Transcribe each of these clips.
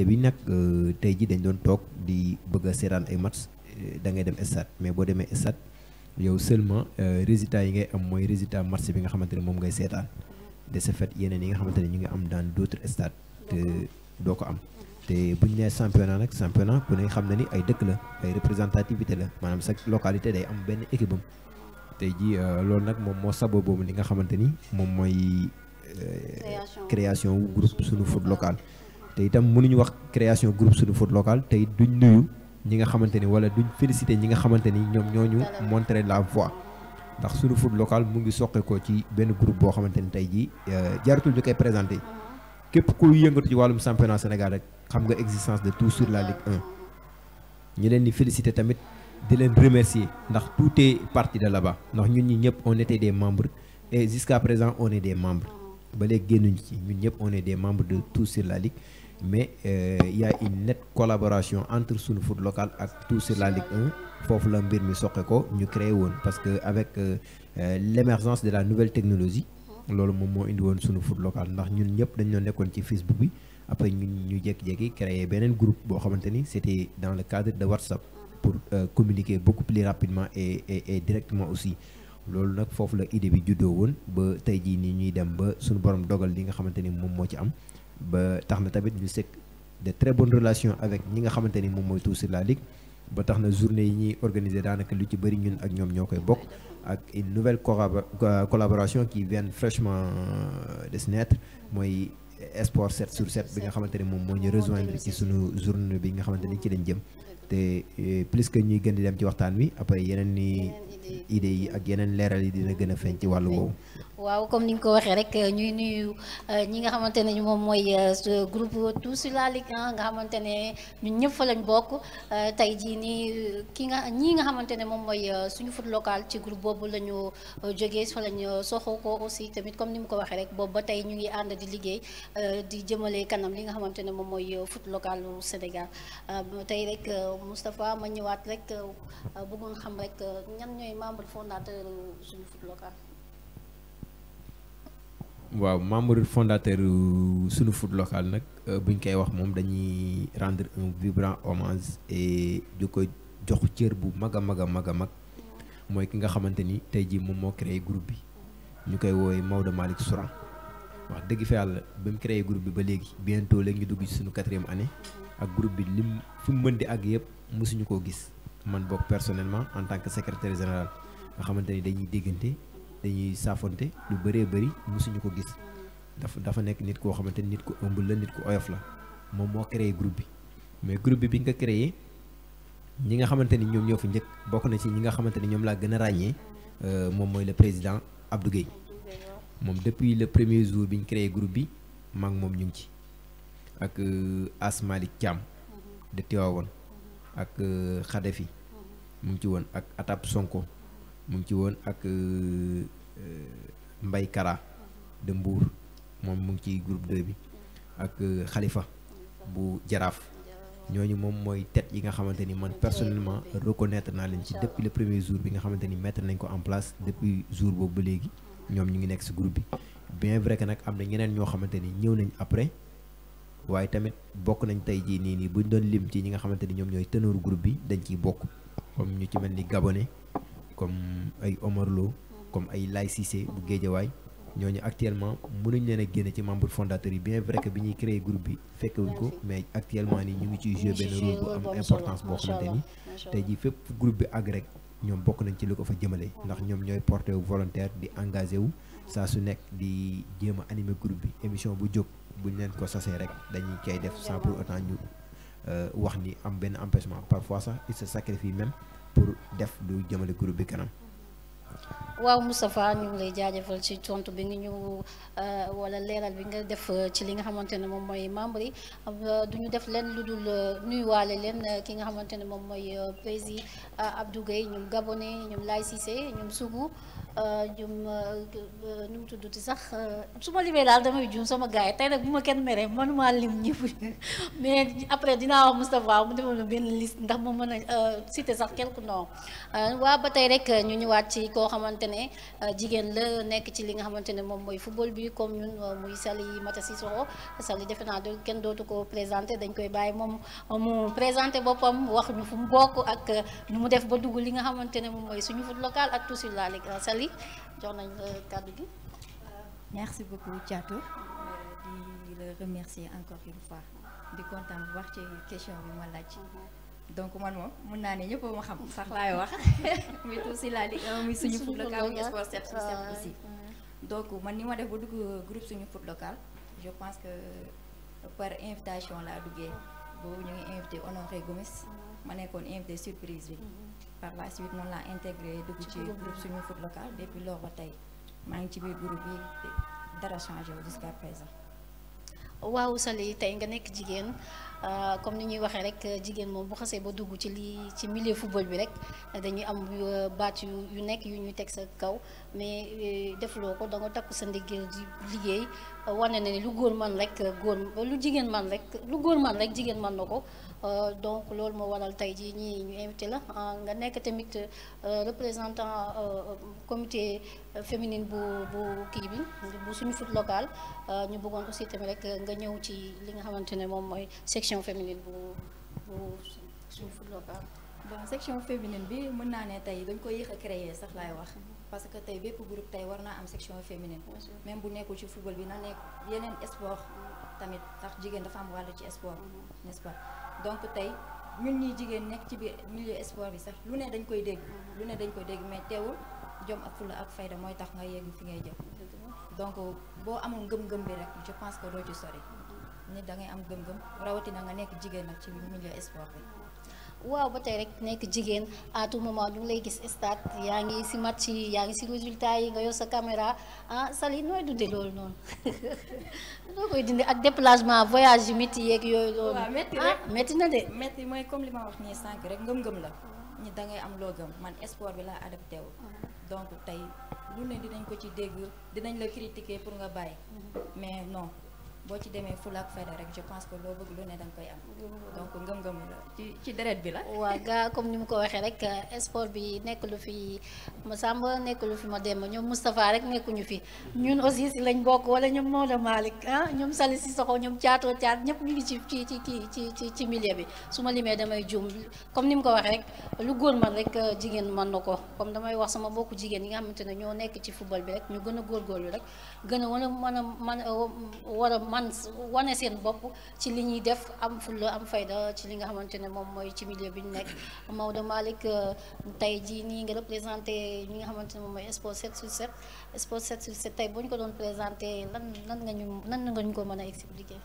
bi nag tey ji dañ doon toog di bëgg a seetaan ay match da ngay dem stade mais boo demee stade yow seulement résultat yi ngay am mooy résultat match bi nga xamante ne moom ngay seetaan de ce fait yeneen yi nga xamante ne ñu ngi am dans d'autres stades te doo ko am te bu ñu nee championnat nag championnat ku ne xam na ni ay dëkk la ay représentativité la maanaam chaque localité day am benn équipe am tey ji loolu nag moom moo sabab boobu li nga xamante ni moom mooy création wu groupe sunu foot local te itam mënuñu wax création groupe sunu foot local te it duñ nuyu ñi nga xamante ni wala duñ félicité ñi nga xamante ni ñoom ñooñu montrer la voie ndax sunu foot local mu ngi soqe ko ci benn groupe boo xamante ni tey jii jaratul ñu koy présenté képp kuy yëngatu ci wàllum championnat Sénégal rek xam nga existence de tout sur la Ligue 1 ñu leen di félicité tamit di leen remercier ndax tout est parti de là-bas ndax ñun ñi ñëpp on était des membres et jusqu'à présent on est des membres ba léegi génnuñu ci ñun ñëpp on est des membres de tout sur la Ligue mais il y a une nette collaboration entre sunu foot local ak tout sur la Ligue 1 foofu la mbir mi soqe ko ñu créé woon parce que avec l'émergence de la nouvelle technologie loolu moom moo indi woon sunu foot local ndax ñun ñëpp dañoo nekkoon ci Facebook bi après ñun ñu jékki-jékki créé beneen groupe boo xamante ni c'était dans le cadre de WhatsApp pour communiquer beaucoup plus rapidement et directement aussi loolu nag foofu la idée bi juddoo woon ba tey jii nii ñuy dem ba suñu borom dogal li nga xamante ni moom moo ci am ba tax na tamit ñu sekk de très bonnes relations avec ñi nga xamante ni moom mooy tout sur la Ligue ba tax na journée yi ñuy organiser daanaka lu ci bëri ñun ak ñoom ñoo koy bokk ak une nouvelle collaboration qui vient fraîchement de se naître mooy Sport 7 sur 7 bi nga xamante ni moom moo ñu rejoindre ci sunu journée bi nga xamante ni ci lañ jëm te plus que ñuy gën di dem ci waxtaan wi après yeneen ni idées yi ak yeneen leeral yi dina gën a feeñ ci wàllu woowu. waaw comme ni nga ko waxee rek ñuy nuyu ñi nga xamante ne moom mooy groupe tout sur la Ligue 1 nga xamante ne ñun ñëpp fa lañ bokk tey jii nii ñii nga xamante ne moom mooy suñu foot local ci groupe boobu la ñu jógee fa la ñu soxoo ko aussi tamit comme ni mu ko waxee rek boobu ba tey ñu ngi ànd di liggéey di jëmale kanam li nga xamante ne moom mooy foot local u Sénégal tey rek Moustapha ma ñëwaat rek bëggoon xam rek ñan ñooy membre fondateur suñu foot local. waaw membre fondateur sunu foot local nag buñ koy wax moom dañuy rendre un vibrant hommage et di ko jox cër bu mag a mag a mag a mag mooy ki nga xamante ni tey jii moom moo créé groupe bi ñu koy woowee Maodo Malick Souran wax dëgg fa yàlla ba mu créé groupe bi ba léegi bientôt léegi ñu dugg ci suñu 4e année ak groupe bi lim fu mu mën di àgg yëpp mosuñu koo gis man bokk personnellement en tant que secrétaire général nga xamante ni dañuy déggante dañuy saafonte lu bëree bëri mosuñu ko gis dafa nekk nit koo xamante ni nit ku ëmb la nit ku oyof la moom moo créé groupe bi mais groupe bi nga créé ñi nga xamante ni ñoom ñoo fa njëkk bokk na ci ñi nga xamante ni ñoom laa gën a ràññee moom mooy le président Abdou Gueye moom depuis le premier jour bi ñu créé groupe bi maa ngi moom ñu ngi ci ak As Malick Thiam de Tivaouane ak Khadafi mu ngi ci woon ak Atap Sonko mu ngi ci woon ak Mbay Kara de Mbour moom mu ngi ci groupe 2 bi ak Khalifa bu Jaraaf ñooñu moom mooy tête yi nga xamante ni man personnellement reconnaître naa leen ci depuis le premier jour bi nga xamante ni mettre nañ ko en place depuis jour boobu ba léegi ñoom ñu ngi nekk ci groupe bi bien vrai que nag am na ñeneen ñoo xamante ni ñëw nañ après waaye tamit bokk nañ tey jii nii buñ doon lim ci ñi nga xamante ni ñoom ñooy tenooru groupe bi dañ ciy bokk comme ñu ci mel ni Gabonais comme ay Omar Lo comme ay Lay Cissé bu Guédiawaye ñooñu actuellement mënuñ leen a génne ci membre fondateur yi bien vrai que bi ñuy créer groupe bi fekkewuñ ko mais actuellement nii ñu ngi ciy jouer benn rôle bu am importance boo xamante ni tey jii fépp groupe bi àgg rek ñoom bokk nañ ci li ko fa jëmale ndax ñoom ñooy porté wu volontaire di engagé wu saa su nekk di jéem a animer groupe bi émission bu jóg buñ leen ko sasee rek dañuy koy def sans pour autant ñu wax ni am benn empêchement parfois sax il se sacrifie même pour def lu jëmale groupe bi kanam. waaw Moustapha ñu ngi lay jaajëfal ci tontu bi nga ñu wala leeral bi nga def ci li nga xamante ne moom mooy membre yi du ñu def leen lu dul nuyuwaale leen ki nga xamante ne moom mooy président Abdou Gueye ñoom Gabonais ñoom Lay Cissé ñoom Sougou ñoom nu mu tudduti sax su ma limee daal damay juum sama gars yi tey nag bu ma kenn meree mënuma lim ñëpp mais après dinaa wax Moustapha mu defal ma benn liste ndax ma mën a citer sax quelques noms waa ba tey rek ñu ñëwaat ci koo xamante ne jigéen la nekk ci li nga xamante ne moom mooy football bi comme ñun muy Salimata Cissokho Sali defe naa kenn dootu ko présenté dañ koy bàyyi moom mu présenté boppam wax ñu fu mu bokk ak nu mu def ba dugg li nga xamante ne moom mooy suñu foot local ak tout sur la ligue. Sali jox nañ la kàddu gi. Merci beaucoup Thiatou di la remercier encore une fois di kontaan bu wax ci question bi ma laaj donc man moom mën naa ne ñëpp ma xam sax laay wax muy tout sur la ligue muy suñu foot local muy sport 7 sur 7 aussi donc man ni ma def ba dugg groupe suñu foot local je pense que par invitation laa duggee boobu ñu ngi invité Honoré Gomis ma nekkoon invité surprise bi par la suite noonu laa intégré dugg ci groupe suñu foot local depuis lors ba tey maa ngi ci biir groupe bi dara changé jusqu'à présent. waaw Sali tey nga nekk jigéen comme ni ñuy waxee rek jigéen moom bu xasee ba dugg ci ci milieu football bi rek dañuy am baat yu nekk yu ñuy teg sa kaw mais defloo ko da nga takku sa ndigg di liggéey wane na ni lu góor man rek lu jigéen man rek lu góor man rek jigéen man na ko donc loolu moo waral tey jii ñii ñu invité la nga nekk tamit représentant comité féminine bu kii bi bu suñu foot local ñu bëggoon aussi tamit rek nga ñëw ci li nga xamante ne moom mooy section féminine bu suñu foot local. bon section féminine bi mën naa ne tey dañ ko yéex a créer sax laay wax parce que tey bépp groupe tey war naa am section féminine même bu nekkul ci football bi na nekk yeneen sport tamit ndax jigéen dafa am wàllu ci sport n'est-ce pas donc tey ñun ñi jigéen nekk ci biir milieu sport bi sax lu ne dañ koy dégg mais teewul jom ak fulla ak fayda mooy tax nga yegg fi ngay jëm donc boo amul ngëm-ngëm bi rek je pense que doo ci sori nit da ngay am ngëm-ngëm rawatina nga nekk jigéen nag ci milieu sport bi. waaw ba tey rek nekk jigéen à tout moment ñu ngi lay gis stade yaa ngi si match yi yaa ngi si résultat yi nga yor sa caméra Sali nooy dundee loolu noonu noo koy dundee ak déplacement voyage yu métti yeeg yooyu loolu. waaw métti rek métti na de. métti mooy comme li ma wax nii sànq rek ngëm-ngëm la ñi da ngay am loo gëm man sport bi laa adapté wu donc tey lu ne dinañ ko ci dégg dinañ la critiquer pour nga bàyyi mais non. boo ci demee fulla ak fayda rek je pense que loo bëgg lu ne danga koy am donc ngëm-ngëm la ci deret bi la. waaw gaa comme ni mu ko waxee rek sport bi nekk lu fi Massamba nekk lu fi Mademba ñoom Moustapha rek nekkuñu fi ñun aussi si lañ bokk wala ñoom Maodo Malick ñoom Sali Cissokho ñoom Thiatou ñëpp ñu ngi ci milieu bi su ma limee damay juum comme ni mu ko waxee rek lu góor man rek jigéen man na ko comme damay wax sama mbokku jigéen yi nga xamante ne ñoo nekk ci football bi rek ñu gën a góorgóorlu rek gën a war a man wane seen bopp ci li ñuy def am fulla am fayda ci li nga xamante ne moom mooy ci milieu bi ñu nekk Maodo Malick tey jii nii nga représenté ñi nga xamante ne moom mooy sport 7 sur 7 sport 7 sur 7 tey boo ñu ko doon présenté nan nga ñu ko mën a expliquer.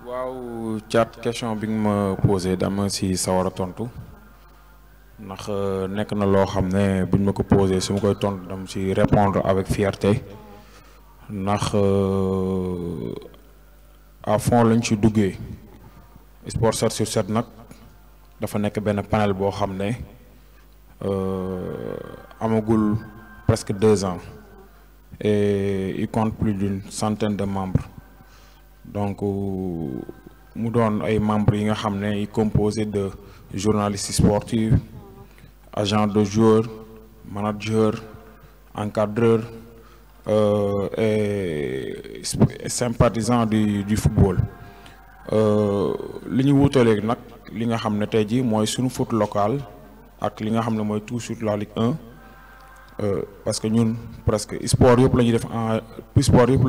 waaw Thiat question bi nga ma posé dama si sawar a tontu ndax nekk na loo xam ne buñ ma ko posé su ma koy tontu dama si répondre avec fierté ndax à fond lañ ci duggee sport 7 sur 7 nag dafa nekk benn panel boo xam ne amagul presque 2 ans et il compte plus d'une centaine de membres donc mu doon ay membres yi nga xam ne yi composé de journalistes sportifs agents de joueurs managers encadreurs et sympathisants du football li ñu wutaleeg nag li nga xam ne tey jii mooy suñu foot local ak li nga xam ne mooy tout sur la Ligue 1 parce que ñun presque sport yëpp la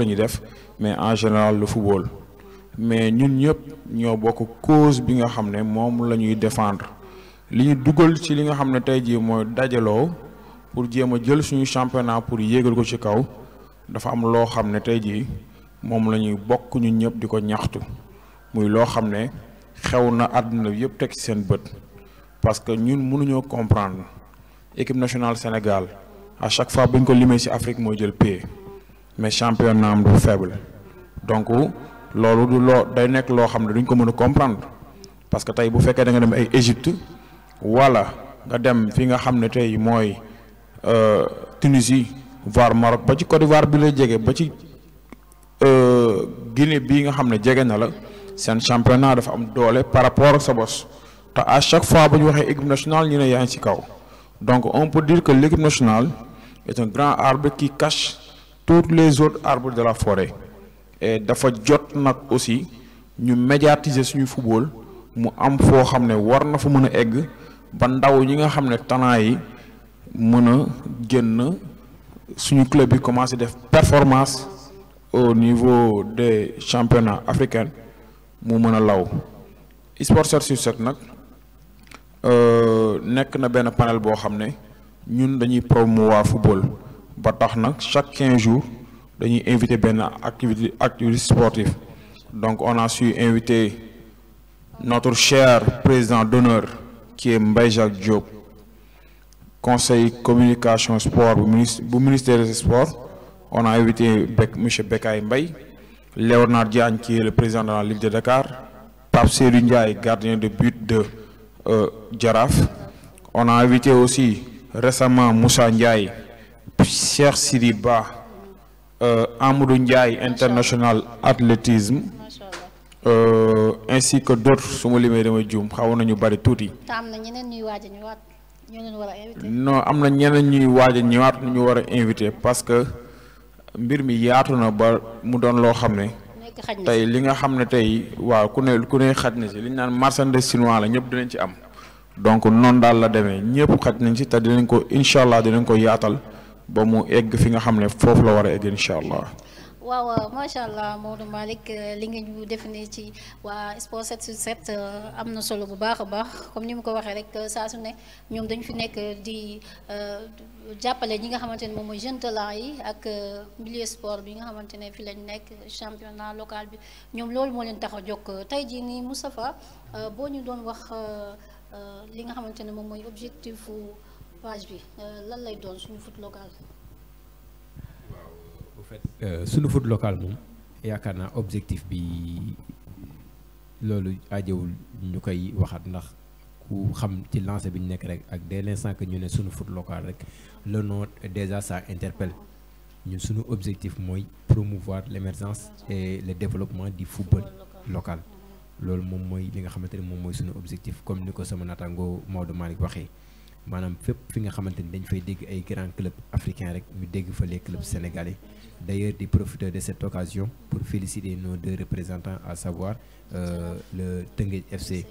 ñuy def mais en général le football mais ñun ñëpp ñoo bokk cause bi nga xam ne moom la ñuy défendre li ñu dugal ci li nga xam ne tey jii mooy dajaloo pour jéem a jël suñu championnat pour yéegal ko ci kaw dafa am loo xam ne tey jii moom la ñuy bokk ñun ñëpp di ko ñaxtu muy loo xam ne xew na àdduna bi yëpp teg ci seen bët parce que ñun mënuñoo comprendre équipe nationale Sénégal à chaque fois bu ñu ko limee ci Afrique mooy jël paie mais championnat am du faible donc loolu du loo day nekk loo xam ne duñ ko mën a comprendre parce que tey bu fekkee da nga dem ay Égypte wala nga dem fi nga xam ne tey mooy Tunisie voire Maroc ba ci Côte d'Ivoire bi lay jege ba ci Guinée bii nga xam ne jege na la seen championnat dafa am doole par rapport ak sa bos te à chaque fois bu ñu waxee équipe nationale ñu ne yaa ngi ci kaw donc on peut dire que l'équipe nationale est un grand arbre qui cache tous les autres arbres de la forêt et dafa jot nag aussi ñu médiatiser suñu football mu am foo xam ne war na fa mën a egg ba ndaw ñi nga xam ne talent yi mën a génn suñu club bi commencé def performance au niveau des championnats africains mu mën a law Sport 7/7 nag nekk na benn panel boo xam ne ñun dañuy promouvoir football ba tax nag chaque 15 jours dañuy inviter benn activité sportive donc on a su inviter notre cher président d'honneur qui est Mbaye Jacques Diop conseil communication sport bu ministère des sports. On a invité monsieur Bekay Mbaye, Léonard Diagne qui est le président de la Ligue de Dakar, Pape Seydou Ndiaye, gardien de but de Jaraaf. On a invité aussi récemment Moussa Ndiaye, Cheikh Sidi Ba, Amadou Ndiaye, international athlétisme, ainsi que d'autres su ma limee damay juum xawoon nañu bari tuuti. am na ñeneen ñuy waaj a ñëwaat ñu leen war a invité. non am na ñeneen ñuy waaj a ñëwaat ñu war a invité parce que mbir mi yaatu na ba mu doon loo xam ne tey li nga xam ne tey waaw ku ne xaj na ci li ñu naan marchandise chinois la ñëpp dinañ ci am donc noonu daal la demee ñëpp xaj nañ ci te dinañ ko incha allah dinañ ko yaatal ba mu egg fi nga xam ne foofu la war a egg incha allah. waaw macha allah Maodo Malick li nga ñu définir ci waa Sport 7/7 am na solo bu baax a baax comme ni mu ko waxee rek saa su ne ñoom dañu fi nekk di jàppale ñi nga xamante ne moom mooy jeune talent yi ak milieu sport bi nga xamante ne fi lañ nekk championnat local bi ñoom loolu moo leen tax a jóg tey jii nii Moustapha boo ñu doon wax li nga xamante ne moom mooy objectif page bi lan lay doon suñu foot local. suñu foot local moom yaakaar naa objectif bi loolu ajewul ñu koy waxaat ndax ku xam ci lancé bi ñu nekk rek ak dès l'instant que ñu ne suñu foot local rek le nom déjà ça interpelle ñun suñu objectif mooy promouvoir l'émergence et le développement du football local loolu moom mooy li nga xamante ne moom mooy suñu objectif comme ni ko sama naataango Maodo Malick waxee maanaam fépp fi nga xamante ni dañ fay dégg ay grands clubs africains rek ñu dégg fa les clubs sénégalais d'ailleurs di profiter de cette occasion pour féliciter nos deux représentants à savoir le Teungueth FC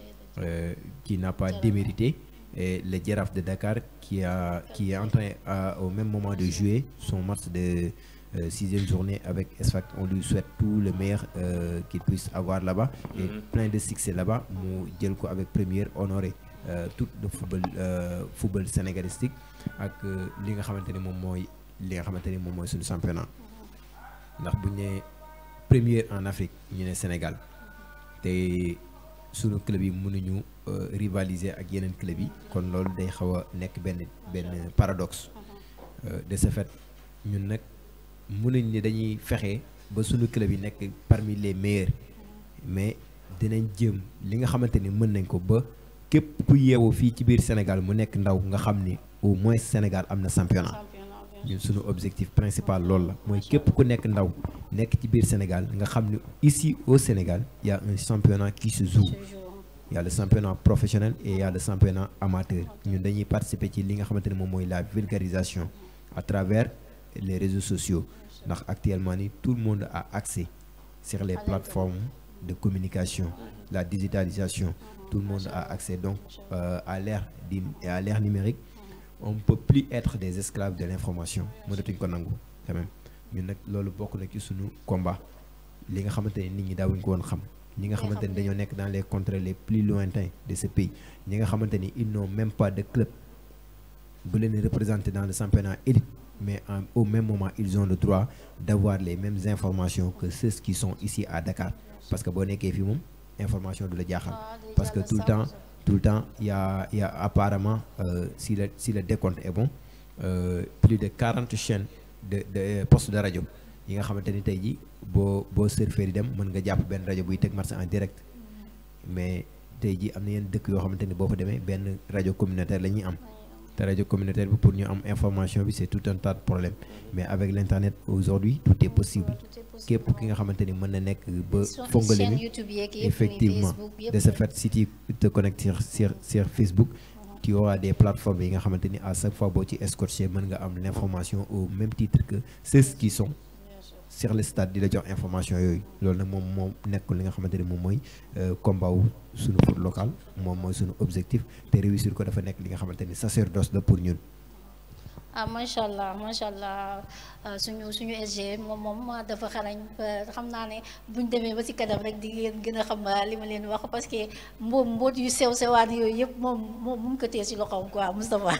qui n'a pas démérité et le Jaraaf de Dakar qui est en train au même moment de jouer son match de 6e journée avec Sfax. On lui souhaite tout le meilleur qu'il puisse avoir là-bas et plein de succès là-bas mu jël ko avec première honoré tout le football sénégalistique ak li nga xamante ne moom mooy suñu championnat ndax bu ñu nee première en Afrique ñu ne Sénégal te suñu club yi mënuñu rivaliser ak yeneen club yi kon loolu day xaw a nekk benn paradoxe de ce fait ñun nag mënuñ ne dañuy fexe ba suñu club yi nekk parmi les meilleurs mais dinañ jëm li nga xamante ni mën nañ ko ba képp ku yeewoo fii ci biir Sénégal mu nekk ndaw nga xam ni au moins Sénégal am na championnat ñun suñu objectif principal loolu la mooy képp ku nekk ndaw nekk ci biir Sénégal nga xam ni ici au Sénégal il y a un championnat qui se joue il y a le championnat professionnel et il y a le championnat amateur ñun dañuy participer ci li nga xamante ne moom mooy la vulgarisation à travers les réseaux sociaux ndax actuellement ni tout le monde a accès sur les plateformes de communication la digitalisation tout le monde a accès donc à l'ère numérique on ne peut plus être des esclaves de l'information mënatuñ ko nangu quand même ñun nag loolu bokk na ci suñu combat li nga xamante ne nit ñi daawuñ ko woon xam ñi nga xamante ni dañoo nekk dans les contrées les plus lointains de ce pays ñi nga xamante ni ils n'ont même pas de club bu leen représenter dans le championnat élite mais au même moment ils ont le droit d'avoir les mêmes informations que ceux qui sont ici à Dakar parce que boo nekkee fii moom information du la jaaxal parce que tout le temps il y a apparemment si le décompte est bon plus de 40 chaînes de postes de rajo yi nga xamante ni tey ji boo surfer yi dem mën nga jàpp benn rajo buy teg match en direct mais tey ji am na yenn dëkk yoo xamante ni boo fa demee benn rajo communautaire la ñuy am te rajo communautaire bi pour ñu am information bi c'est tout un tas de problèmes mais avec l'internet aujourd'hui tout est possible képp ki nga xamante ni mën na nekk ba fongale ni effectivement de ce fait si tu te connectes sur Facebook tu auras des plateformes yi nga xamante ni à chaque fois boo ci escorché mën nga am l'information au même titre que ceux qui sont sur le stade di la jox information yooyu loolu nag moom nekkul li nga xamante ni moom mooy combat wu suñu foot local moom mooy suñu objectif te réussir ko dafa nekk li nga xamante ni sacerdoce la pour ñun. macha allah suñu SG moom dafa xarañ xam naa ne buñ demee ba ci kanam rek di leen gën a xam li ma leen wax parce que mboot yu sewaan yooyu yëpp moom mu ngi ko téye ci loxoom quoi Moustapha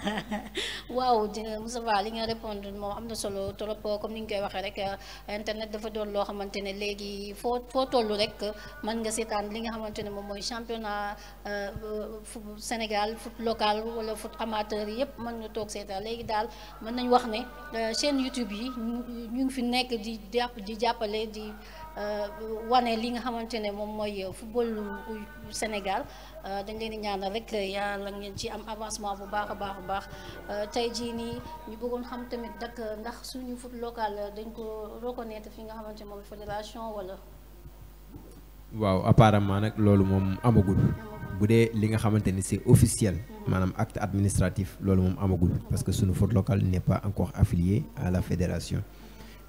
waaw Moustapha li nga répondre moom am na solo trop comme ni ñu koy waxee rek internet dafa doon loo xamante ne léegi foo toll rek mën nga seetaan li nga xamante ne moom mooy championnat Sénégal foot local wala foot amateur yëpp mën nga toog seetaan léegi daal. mën nañu wax ne chaîne YouTube yi ñu ngi fi nekk di jàppale di wane li nga xamante ne moom mooy football Sénégal dañ leen di ñaanal rek yàlla ngeen ci am avancement bu baax a baax tey jii nii ñu bëggoon xam tamit ndax suñu foot local dañ ko reconnaître fi nga xamante ne moom fédération wala. waaw apparemment nag loolu moom amagul. bu dee li nga xamante ni c'est officiel maanaam acte administratif loolu moom amagul parce que sunu foot local n'est pas encore affilié à la fédération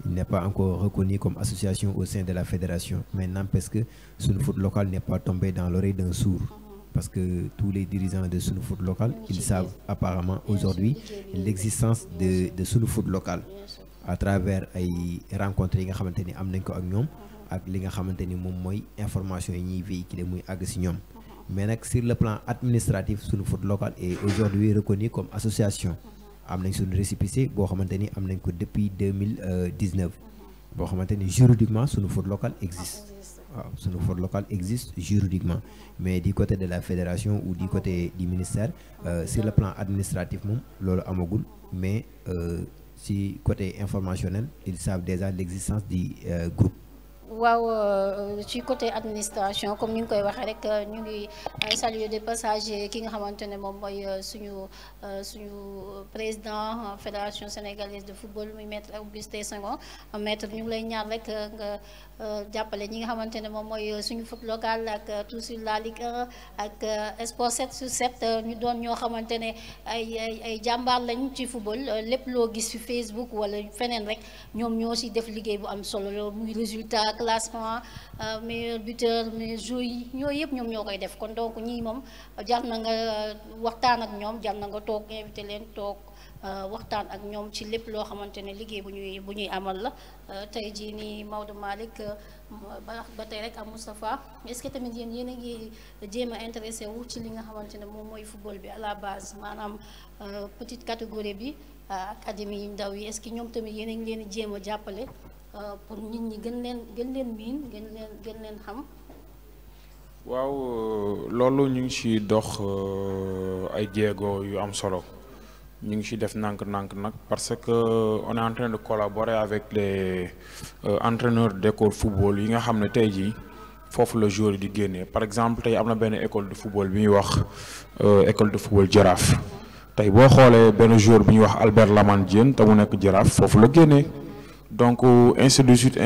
il n'est pas encore reconnu comme association au sein de la fédération mais n'empêche que sunu foot local n'est pas tombé dans l'oreille d'un sourd parce que tous les dirigeants de sunu foot local ils savent apparemment aujourd'hui l'existence de sunu foot local à travers ay rencontres yi nga xamante ni am nañ ko ak ñoom ak li nga xamante ni moom mooy information yi ñuy véhiculer muy àgg ci ñoom mais nag sur le plan administratif sunu foot local est aujourd'hui reconnu comme association am nañ suñu récépissé boo xamante ni am nañ ko depuis 2019 boo xamante ni juridiquement sunu foot local existe waaw sunu foot local existe juridiquement mais du côté de la fédération ou du côté du ministère sur le plan administratif moom loolu amagul mais si côté informationnel ils savent déjà l'existence du groupe. waaw ci côté administration comme ni ñu koy waxee rek ñu ngi saluer de passage ki nga xamante ne moom mooy suñu président fédération sénégalaise de football muy maître Augustin Senghor maître ñu ngi lay ñaan rek nga jàppale ñi nga xamante ne moom mooy suñu foot local ak tout sur la Ligue 1 ak sport 7/7 ñu doon ñoo xamante ne ay jàmbaar lañ ci football lépp loo gis fi Facebook wala feneen rek ñoom ñoo ci def liggéey bu am solo muy résultat classement meilleur buteur meilleur joueur yi ñooyu yëpp ñoom ñoo koy def kon donc ñii moom jar na nga waxtaan ak ñoom jar na nga toog invité leen toog waxtaan ak ñoom ci lépp loo xamante ne liggéey bu ñuy amal la tey jii nii Maodo Malick ba tey rek am Moustapha est-ce que tamit yéen a ngi jéem a intéressé wu ci li nga xamante ne moom mooy football bi à la base maanaam petite catégorie bi académie yu ndaw yi est-ce que ñoom tamit yéen a ngi leen di jéem a jàppale pour nit ñi gën leen miin gën leen xam. waaw loolu ñu ngi ci dox ay jéego yu am solo ñu ngi ci def nànk-nànk nag parce que on est en train de collaborer avec les entraîneurs d'école football yi nga xam ne tey jii foofu la joueur yi di génnee par exemple tey am na benn école de football bi ñuy wax école de football Jaraaf tey boo xoolee benn joueur bi ñuy wax Albert Lamane Diène te mu nekk Jaraaf foofu la génnee. donc ainsi de suite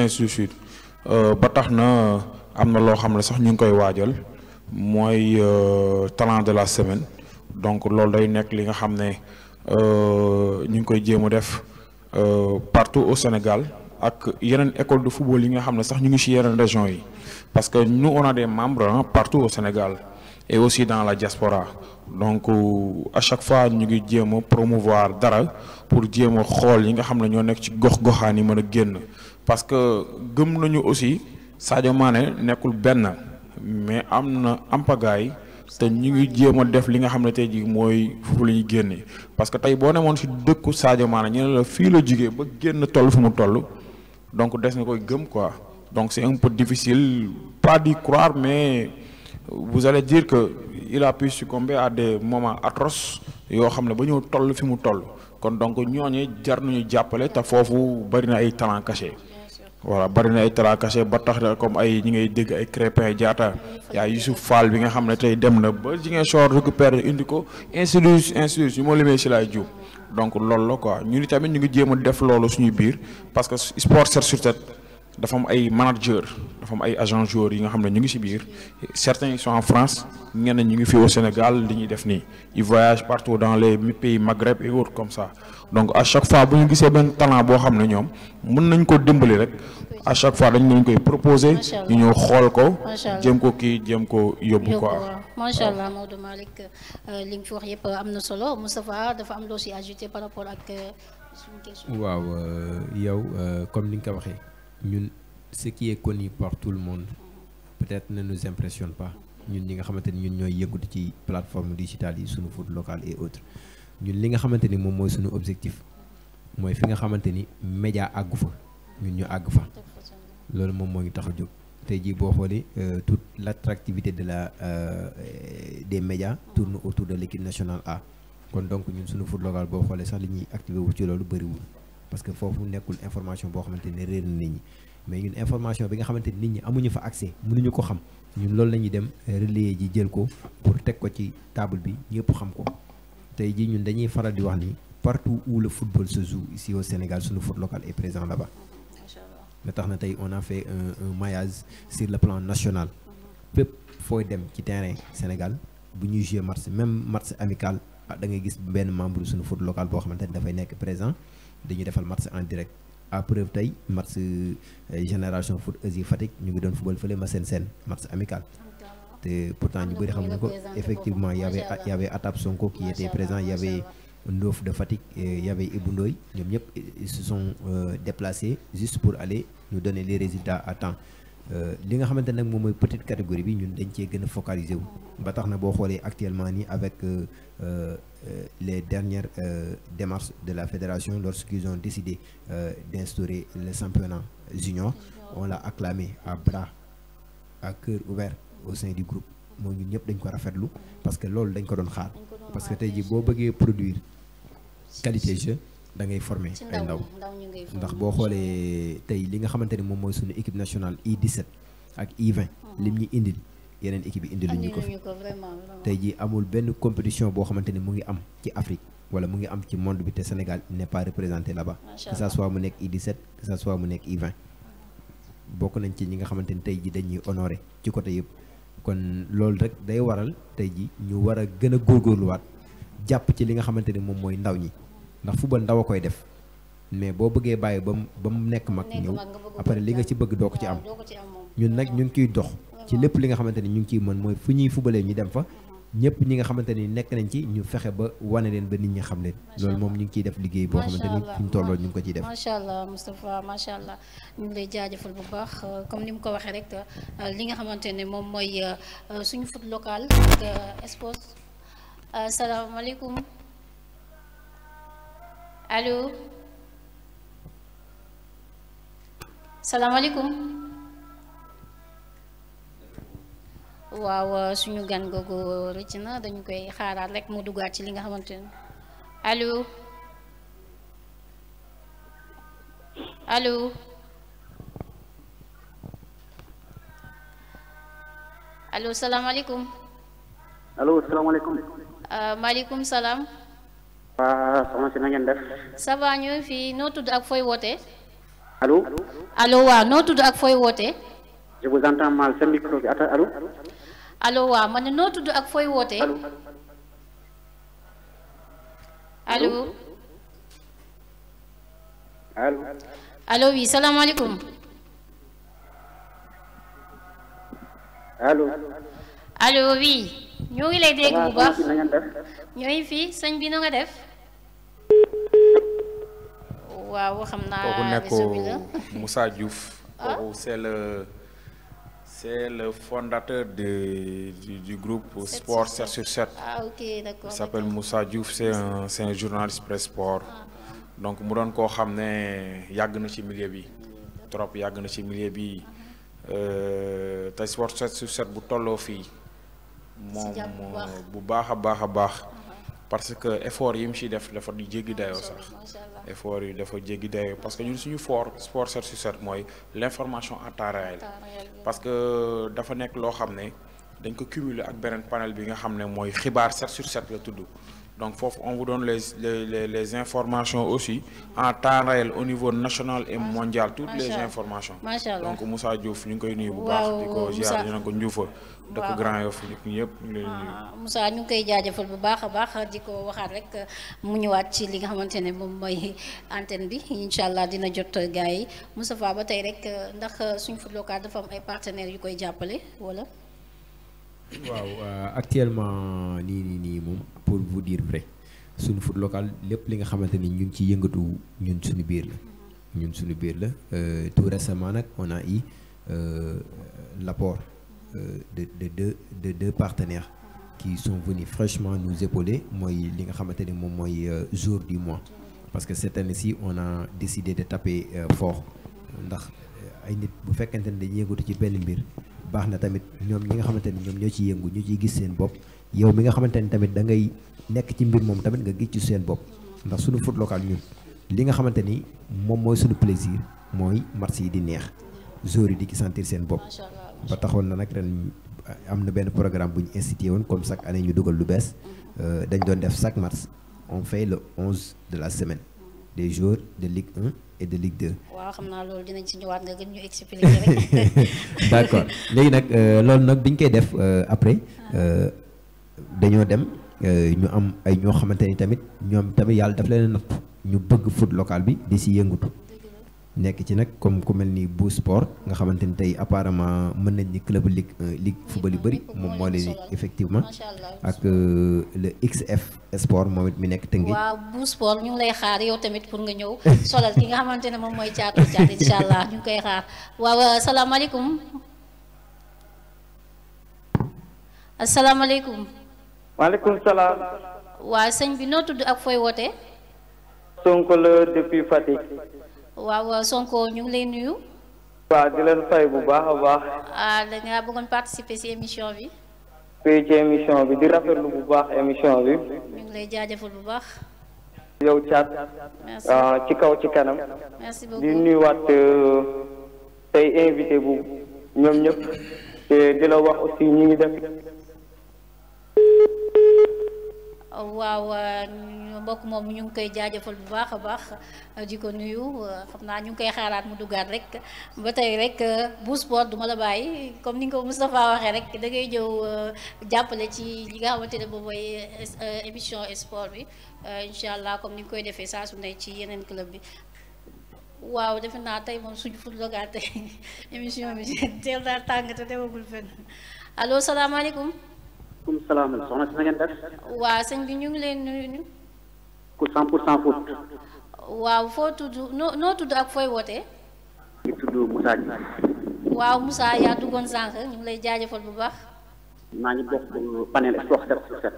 ba tax na am na loo xam ne sax ñu ngi koy waajal mooy talent de la semaine donc loolu day nekk li nga xam ne ñu ngi koy jéem a def partout au Sénégal ak yeneen école de football yi nga xam ne sax ñu ngi ci yeneen régions yi parce que nous on a des membres partout au Sénégal et aussi dans la diaspora donc à chaque fois ñu ngi jéem a promouvoir dara pour jéem a xool yi nga xam ne ñoo nekk ci gox-goxaan yi mën a génn parce que gëm nañu aussi Sadio Mané nekkul benn mais am na ampagaay te ñu ngi jéem a def li nga xam ne tey jii mooy foofu la ñuy génne parce que tey boo nemoon ci dëkku Sadio Mané ñu ne la fii la jugee ba génn toll fu mu toll donc des na koy gëm quoi donc c'est un peu difficile pas d'y croire mais vous allez dire que il a pu succomber à des moments atroces yoo xam ne ba ñëw toll fi mu toll kon donc ñooñu jar nañu jàppale te foofu bari na ay talent caché voilà bari na ay talent caché ba tax na comme ay ñi ngay dégg ay Crépin Diatta yaa Youssouf Fall bi nga xam ne tey dem na ba Ziguinchor récupérer indi ko ainsi yu ma limee si laay jub donc loolu la quoi ñun tamit ñu ngi jéem a def loolu suñu biir parce que sport 7/7 dafa am ay manager dafa am ay agents joueurs yi nga xam ne ñu ngi ci biir certains ils sont en France ñeneen ñu ngi fi au Sénégal li ñuy def nii ils voyagent partout dans les pays Maghreb et autres comme ça donc à chaque fois bu ñu gisee benn talent boo xam ne ñoom mën nañ ko dimbali rek à chaque fois dañ leen koy proposer ñu ñëw xool ko jéem ko kii jéem ko yóbbu quoi. macha allah Maodo Malick li nga fi wax yëpp am na solo Moustapha dafa am loo si ajouté par rapport ak suñu question. waaw yow comme ni nga ko waxee ñun ce qui est connu par tout le monde peut-être ne nous impressionne pas ñun ñi nga xamante ni ñun ñooy yëngatu ci plateforme digitale yi suñu foot local et autres ñun li nga xamante ni moom mooy suñu objectif mooy fi nga xamante ni média àggu fa ñun ñu àgg fa loolu moom moo ñu tax a jóg tey jii boo xoolee toute l'attractivité de la des médias tourne autour de l'équipe nationale A kon donc ñun suñu foot local boo xoolee sax li ñuy activé wu ci loolu bëriwul parce que foofu nekkul information boo xamante ne réer na nit ñi mais ñun information bi nga xamante ni nit ñi amuñu fa accès mënuñu ko xam ñun loolu la ñuy dem relayer ji jël ko pour teg ko ci table bi ñëpp xam ko tey jii ñun dañuy faral di wax ni partout où le football se joue ici au Sénégal suñu foot local est présent là-bas ba tax na tey on a fait un maillage sur le plan national fépp fooy dem ci terrain Sénégal bu ñuy jouer match même match amical da ngay gis benn membre suñu foot local boo xamante ni dafay nekk présent dañuy defal match en direct à preuve tey match génération foot ESI Fatick ñu ngi doon football fële Massène Sène match amical te pourtant ñu bëri xamuñu ko effectivement y avait Atap Sonko qui était présent y avait Ndof de Fatick y avait Ibou Ndoye ñoom ñëpp ils se sont déplacés juste pour aller nous donner les résultats à temps li nga xamante nag moom mooy petite catégorie bi ñun dañ cee gën a focaliser wu ba tax na boo xoolee actuellement nii avec les dernières démarches de la fédération lorsqu'ils ont décidé d'instaurer le championnat junior on l'a acclamé à bras à cœur ouvert au sein du groupe moo ñun ñëpp dañ ko rafetlu parce que loolu dañ ko doon xaar parce que tey jii boo bëggee produire qualité jeu da ngay former ay ndaw ndax boo xoolee tey li nga xamante ni moom mooy suñu équipe nationale I17 ak I20 lim ñu indil yeneen équipe yi indil ñu ko fi tey jii amul benn compétition boo xamante ni mu ngi am ci Afrique wala mu ngi am ci monde bi te Sénégal n'est pas représenté là-bas que ça soit mu nekk I17 que ça soit mu nekk I20 bokk nañ ci ñi nga xamante ni tey jii dañuy honoré ci côté yëpp kon loolu rek day waral tey jii ñu war a gën a góorgóorluwaat jàpp ci li nga xamante ni moom mooy ndaw ñi ndax football ndaw a koy def mais boo bëggee bàyyi ba mu nekk mag ñëw après li nga ci bëgg doo ko ci am ñun nag ñu ngi ciy dox ci lépp li nga xamante ni ñu ngi ciy mën mooy fu ñuy fubalee ñu dem fa ñëpp ñi nga xamante ni nekk nañ ci ñu fexe ba wane leen ba nit ñi xam leen loolu moom ñu ngi ciy def liggéey boo xamante ni fi ñu tolloo ñu ngi ko ciy def macha allah Moustapha macha allah ñu ngi lay jaajëfal bu baax comme ni mu ko waxee rek li nga xamante ne moom mooy suñu foot local ak sport salaamaaleykum allo salaamaaleykum waaw suñu gan googu rëcc na dañu koy xaaraat rek mu duggaat ci li nga xamante ne allo allo allo salaamaaleykum. allo salaamaaleykum. maaleykum salaam. waa soxna si na ngeen def. ça va ñu fii noo tudd ak fooy wootee. allo. allo waaw noo tudd ak fooy wootee. je vous entends mal sa micro bi allo. allo waaw man noo tudd ak fooy wootee. allo. allo. allo. allo oui salaamaaleykum. allo. allo oui. ñoo ngi lay dégg bu baax na ngeen def. ñooy fii sëñ bi na nga def. waaw xam naa kooku réseau bi la nekk Moussa Diouf. kooku c'est le fondateur du groupe Sport 7 sur 7. ah ok d'accord Il s'appelle Moussa Diouf c'est un journaliste presse sport. donc mu doon koo xam ne yàgg na ci milieu bi trop yàgg na ci milieu bi te Sport 7 sur 7 bu tolloo fii moom bu baax a baax a baax parce que effort yi mu ciy def dafa jéggi dayoo sax effort yi dafa jéggi dayoo parce que ñun suñu Sport 7 sur 7 mooy l'information en temps réel parce que dafa nekk loo xam ne dañ ko cumuler ak beneen panel bi nga xam ne mooy xibaar 7/7 la tudd. Donc on vous donne les informations aussi en temps réel au niveau national et mondial, toutes les informations. Donc Moussa Diouf ñu ngi koy nuyu bu baax di ko ziar ñu ko Ndioufa dëkk Grand Yoff ñëpp ñu leen nuyu. Moussa ñu ngi koy jaajëfal bu baax a baax di ko waxaat rek mu ñëwaat ci li nga xamante ne moom mooy antenne bi incha allah dina jot gars yi Moustapha ba tey rek ndax suñu foot local dafa am ay partenaires yu koy jàppale wala. waaw actuellement nii moom pour vous dire vrai suñu foot local lépp li nga xamante ni ñu ngi ci yëngatu ñun suñu biir la tout récemment nag on a eu l'apport de deux partenaires qui sont venus franchement nous épauler mooy li nga xamante ni moom mooy jour du mois parce que cette année-ci on a décidé de taper fort ndax ay nit bu fekkente ne dañuy yëngatu ci benn mbir baax na tamit ñoom ñi nga xamante ni ñoom ñoo ciy yëngu ñu ciy gis seen bopp yow mi nga xamante ni tamit da ngay nekk ci mbir moom tamit nga gis ci seen bopp ndax suñu foot local ñun li nga xamante ni moom mooy suñu plaisir mooy match yi di neex joueurs yi di ci sentir seen bopp ba taxoon na nag ren am na benn programme bu ñu institué woon comme chaque année ñu dugal lu bees dañ doon def chaque match on fait le 11 de la semaine des joueurs de Ligue 1 et de Ligue 2. waaw xam naa loolu dinañ ci ñëwaat nga gën ñu expliquer rek. d'accord léegi nag loolu nag biñ koy def après dañoo dem ñu am ay ñoo xamante ni tamit ñoom tamit yàlla daf leen natt ñu bëgg foot local bi di si yëngatu nekk ci nag comme ku mel ni bu sport nga xamante ni tey apparemment mën nañ ni club ligue football yu bëri moom moo leen effectivement ak le XF sport moom it mi nekk tëngi waaw bu sport ñu ngi lay xaar yow tamit pour nga ñëw solal ki nga xamante ne moom mooy caatu incha allah ñu ngi koy xaar waaw asalaamaaleykum asalaamaaleykum. maaleykum salaam. waa sëñ bi noo tudd ak fooy wootee. Sonko la depuis Fatick. waaw Sonko ñu ngi lay nuyu. waaw di leen fay bu baax a baax. da ngaa bëggoon participer ci émission bi. fii ci émission bi di rafetlu bu baax émission bi. ñu ngi lay jaajëfal bu baax. yow Thiat. merci ci kaw ci kanam. merci beaucoup di nuyuwaat tey invité bu ñoom ñëpp te di la wax aussi ñu ngi def. waaw mbokk moom ñu ngi koy jaajëfal bu baax a baax di ko nuyu xam naa ñu ngi koy xaaraat mu duggaat rek ba tey rek bu sport du ma la bàyyi comme ni nga ko Moustapha waxee rek da ngay ñëw jàppale ci li nga xamante ne moom mooy émission sport bi incha allah comme ni nga koy defee saa su ne ci yeneen club bi. waaw defe naa tey moom suñu foot local tey émission bi teel naa tàng te demagul fenn allo salaamaaleykum. maaleykum salaam soxna si na ngeen def. waaw sëñ bi ñu ngi leen nuyu. ku 100% foot. waaw foo tudd noo tudd ak fooy wootee. ngi tudd Moussa Diouf. waaw Moussa yaa duggoon sànq ñu ngi lay jaajëfal bu baax. maa ngi bokk panel sport 7/7.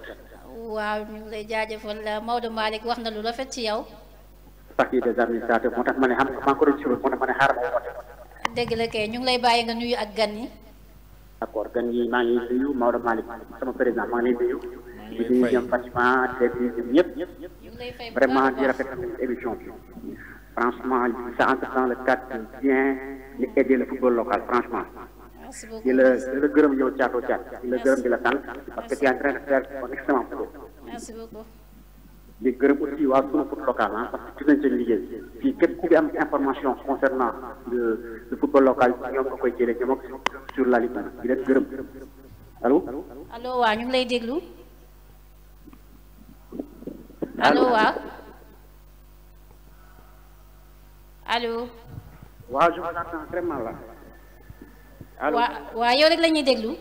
waaw ñu ngi lay jaajëfal Maodo Malick wax na lu rafet ci yow. partie des administrateurs moo tax ma ne xam nga maa ngi ko doon suivre moo tax ma ne xaaral ma woote. dëgg la kay ñu ngi lay bàyyi nga nuyu ak gan yi. d'accord gan yi maa ngi nuyu Maodo Malick sama président maa ngi lay nuyu. di nuyu ñoom Fatima te di nuyu ñëpp. ñu ngi lay fay bu vraiment baax di rafetlu émission bi. franchement ça entre dans le cadre bien di aider le football local franchement. merci beaucoup di la gërëm yow Thiatou Thiat di la gërëm di la sant parce que tu es en train de faire un excellent boulot. merci beaucoup. di gërëm aussi waa sunu foot local ah parce que ci nañ seen liggéey fii képp ku fi am information concernant le football local ñoom nga koy jëlee ñoom ak sur la ligne di leen gërëm allo. allo waa ñu ngi lay déglu. allo waa. allo. waaw je vous entends très mal là. allo waa yow rek la ñuy déglu.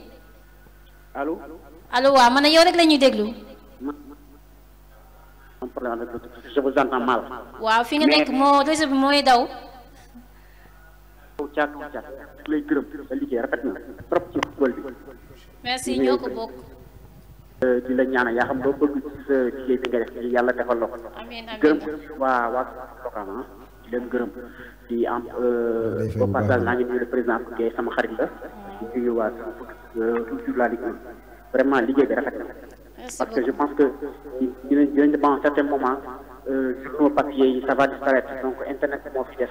allo. allo waa man yow rek la ñuy déglu. je vous entends mal. waaw fi nga nekk moo réseau bi mooy daw. Thiatou Thiat lay gërëm sa liggéey rafet na trop ci football bi. merci ñoo ko bokk. di la ñaanal yaa xam loo bëgg ci sa liggéey bi nga def yàlla defal la ko. amiin amiin gërëm waa local ah di leen gërëm di am au passage naa ngi nuyu le président Guèye sama xarit la di nuyu waa sur la Ligue 1 vraiment liggéey bi rafet na parce que je pense que dinañ dem à un certain moment journaux papier yi ça va disparaître donc internet moo fi des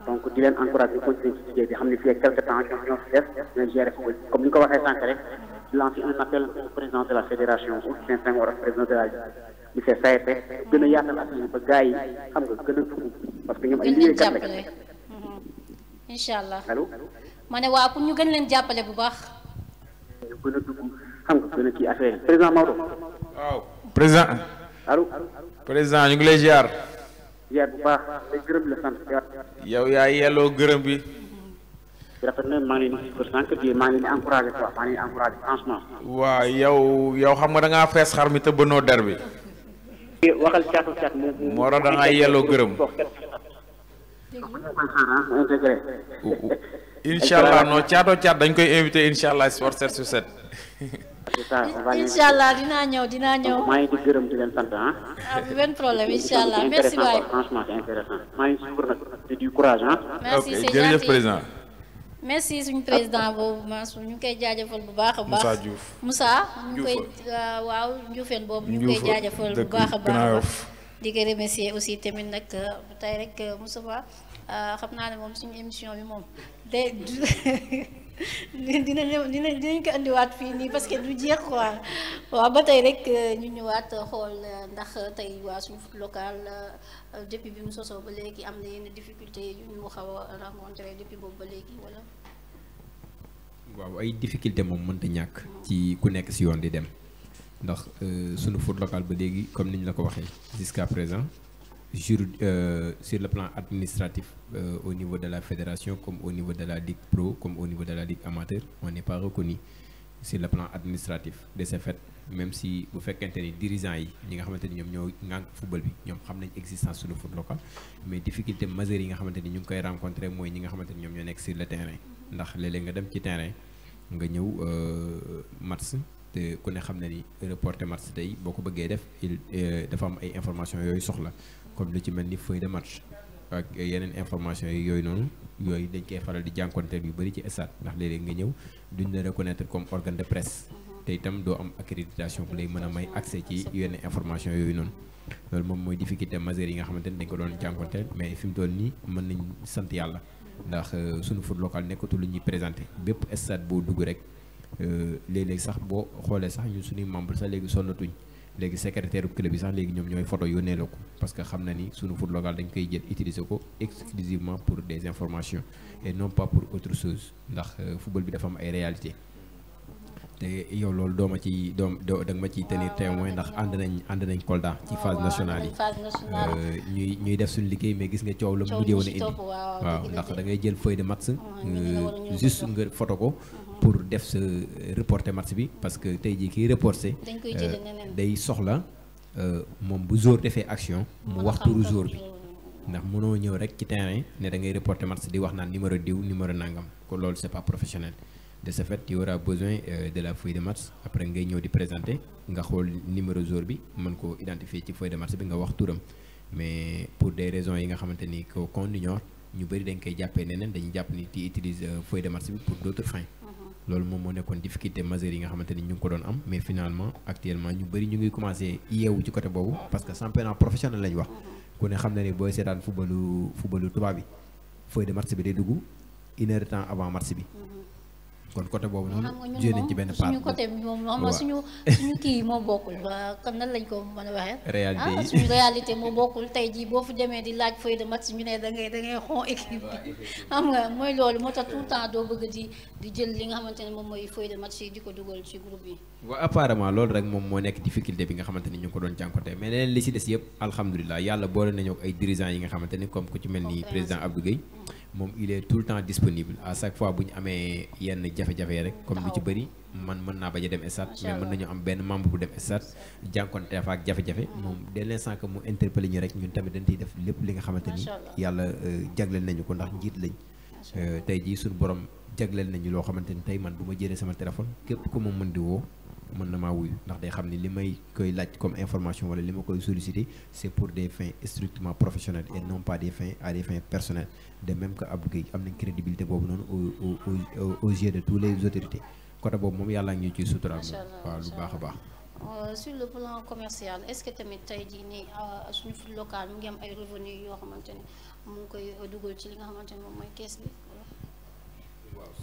donc di leen encouragé continuer ci liggéey bi xam ne fii ak quelque temps ñoom ñoo fi des ñooy gérer football comme ni nga ko waxee sànq rek lancer un appel au président de la fédération Augustin Senghor ak président de la lycée SAEP gën a yaatal ak ba gars yi xam nga gën a dugg parce que ñoom ay gën leen liggéeykat jàppale. lañ. incha allah. allo. ma ne waa pour ñu gën leen jàppale bu baax. ñu gën a dugg xam nga gën a kii affaire yi président Maodo. waaw président. allo. président ñu ngi lay ziar. ziar bu baax lay gërëm la sant. yow yaa yelloo gërëm bi. rafet na maa ngi leen di suivre sànq di maa ngi leen di encouragé quoi maa ngi leen di encouragé franchement. waaw yow xam nga da ngaa fees xar mi te bënoo der bi. waxal caatu caat moo tax da ngaa yelloo gërëm. incha allah non caato caat dañ koy invité incha allah Sport 7 sur 7. incha allah dinaa ñëw. maa ngi di gërëm di leen sant ah. benn problème incha allah merci waay. franchement c'est intéressant maa ngi suivre nag c'est du courage ah. merci c'est jërëjëf gentil. président. merci suñu président boobu Mansour ñu ngi koy jaajëfal bu baax a baax. Moussa Diouf Moussa ñu ngi koy waaw Ndioufène boobu ñu ngi koy jaajëfal bu baax a baax. di ko remercier aussi tamit nag tey rek Moussa xam naa ne moom suñu émission bi moom day dinañ ko indiwaat fii nii parce que du jeex quoi waaw ba tey rek ñu ñëwaat xool ndax tey waa suñu foot local depuis bi mu sosoo ba léegi am na yenn difficulté yu ñu xaw a rencontré depuis boobu ba léegi wala. waaw ay difficulté moom mënta ñàkk ci ku nekk si yoon di dem ndax sunu foot local ba léegi comme ni ñu la ko waxee jusqu'à présent sur le plan administratif au niveau de la fédération comme au niveau de la ligue pro comme au niveau de la ligue amateur on n'est pas reconnu sur le plan administratif de ce fait même si bu fekkente ni dirigeants yi ñi nga xamante ni ñoom ñoo ŋànk football bi ñoom xam nañ existence sunu foot local mais difficulté majeure yi nga xamante ni ñu ngi koy rencontrer mooy ñi nga xamante ni ñoom ñoo nekk sur le terrain ndax léeg-léeg nga dem ci terrain nga ñëw match te ku ne xam ne ni reporter match tey boo ko bëggee def dafa am ay information yooyu soxla comme lu ci mel ni feuille de match ak yeneen information yi yooyu noonu yooyu dañ koy faral di jànkonteel yu bëri ci stade ndax léeg-léeg nga ñëw duñ la reconnaître comme organe de presse te itam doo am accréditation bu lay mën a may accès ci yenn information yooyu noonu loolu moom mooy difficulté majeure yi nga xamante ni dañ ko doon jànkonteel mais fi mu toll nii mën nañ sant yàlla ndax sunu foot local nekkatul lu ñuy présenté bépp stade boo dugg rek léeg-léeg sax boo xoolee sax ñun suñuy membre sax léegi sonnatuñ léegi secrétaire club bi sax léegi ñoom ñooy photo yónnee la ko parce que xam na ni sunu foot local dañ koy jël utiliser ko exclusivement pour des informations et non pas pour autre chose ndax football bi dafa am ay réalité te yow loolu doo da nga ma ciy tenir témoin ndax ànd nañ Kolda ci phase nationale yi ñuy def suñu liggéey mais gis nga coow la mujjee woon a indi waaw ndax da ngay jël feuille de match juste nga photo ko pour def sa reporter match bi parce que tey jii kiy reporter day soxla moom bu jour defee action mu wax turu jour bi ndax mënoo ñëw rek ci terrain ne da ngay reporter match di wax naan numéro diw numéro nangam ko loolu c'est pas professionnel de ce fait tu auras besoin de la feuille de match après ngay ñëw di présenter nga xool numéro jour bi mën ko identifier ci feuille de match bi nga wax turam mais pour des raisons yi nga xamante ni qu'on ignore ñu bëri dañ koy jàppee neneen dañuy jàpp ni di utilise feuille de match bi pour d'autres fins loolu moom moo nekkoon difficulté majeure yi nga xamante ni ñu ngi ko doon am mais finalement actuellement ñu bëri ñu ngi commencé yeewu ci côté boobu parce que championnat professionnel lañ wax ku ne xam na ni booy seetaan footballu tubaab bi feuille de match bi day dugg une heure de temps avant match bi kon côté boobu noonu joué nañ ci benn part suñu côté bi moom xam nga suñu kii moo bokkul kon nan lañ ko mën a waxee réalité yi suñu réalité moo bokkul tey jii boo fi demee di laaj feuille de match ñu ne da ngay xon équipe bi xam nga mooy loolu moo tax tout le temps doo bëgg di jël li nga xamante ne moom mooy feuille de match yi di ko dugal ci groupe yi waaw apparemment loolu rek moom moo nekk difficulté bi nga xamante ni ñu ngi ko doon jànkoonte mais leneen li si des yëpp alhamdulilah yàlla boole nañu ak ay dirigeants yi nga xamante ni comme ku ci mel ni président Abdou Gueye moom il est tout le temps disponible à chaque fois bu ñu amee yenn jafe-jafe rek comme lu ci bëri man mën naa bañ a dem stade mais mën nañu am benn membre bu dem stade jànkoonte fa ak jafe-jafe moom dès l'instant que mu interpellé ñu rek ñun tamit dañ ciy def lépp li nga xamante ni yàlla jagleel nañu ko ndax njiit lañ tey jii suñu borom jagleel nañu loo xamante ni tey man bu ma jëlee sama téléphone képp ku ma mën di woo mën na maa wuyu ndax day xam ni li may koy laaj comme information wala li ma koy solliciter c'est pour des fins strictement professionnelles et non pas des fins à des fins personnelles de même que Abdou Gueye am nañ crédibilité boobu noonu aux yeux de tous les autorités côté boobu moom yàlla ngi ñu ciy suturaal moom waaw lu baax a baax. sur le plan commercial est-ce que tamit tey jii nii suñu foot local mu ngi am ay revenus yoo xamante ne mu ngi koy dugal ci li nga xamante ne moom mooy kees bi.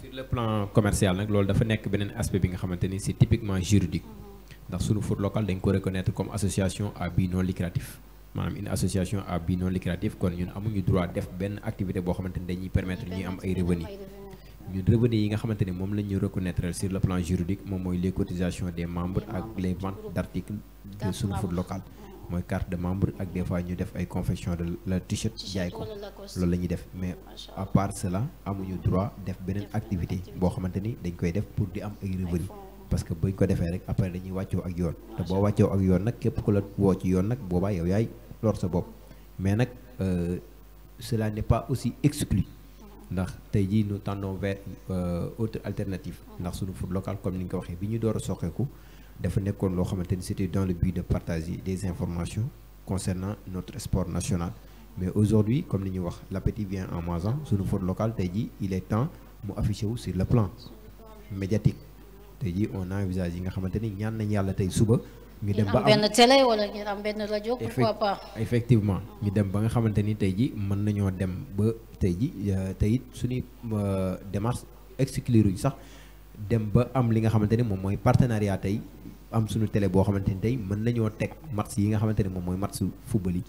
sur le plan commercial nag loolu dafa nekk beneen aspect bi nga xamante ni c'est typiquement juridique ndax sunu foot local dañ ko reconnaître comme association à but non lucratif maanaam une association à but non lucratif kon ñun amuñu droit def benn activité boo xamante ni dañuy permettre ñuy am ay revenus ñun revenus yi nga xamante ni moom la ñu reconnaître sur le plan juridique moom mooy les cotisations des membres ak les ventes d'articles de sunu foot local mooy carte de membre ak des fois ñu def ay confection de la t-shirt jaay ko loolu la ñuy def mais à part cela amuñu droit def beneen activité boo xamante ni dañ koy def pour di am ay revenus parce que buñ ko defee rek après dañuy wàccoo ak yoon te boo wàccoo ak yoon nag képp ku la woo ci yoon nag boobaa yow yaay lor sa bopp mais nag cela n'est pas aussi exclu ndax tey jii nous tendons vers autre alternative ndax suñu foot local comme ni nga ko waxee bi ñu door a soqeeku dafa nekkoon loo xamante ni c'était dans le but de partager des informations concernant notre sport national mais aujourd'hui comme ni ñuy wax l'appétit vient en mangeant suñu foot local tey jii il est temps mu affiché wu sur le plan médiatique tey jii on envisage yi nga xamante ni ñaan nañ yàlla tey suba ñu dem ba am benn télé wala ñu am benn rajo pourquoi pas effectivement ñu dem ba nga xamante ni tey jii mën nañoo dem ba tey jii tey it suñuy démarche excluruñ sax dem ba am li nga xamante ni moom mooy partenariat tey am suñu télé boo xamante ni tey mën nañoo teg match yi nga xamante ni moom mooy match football yi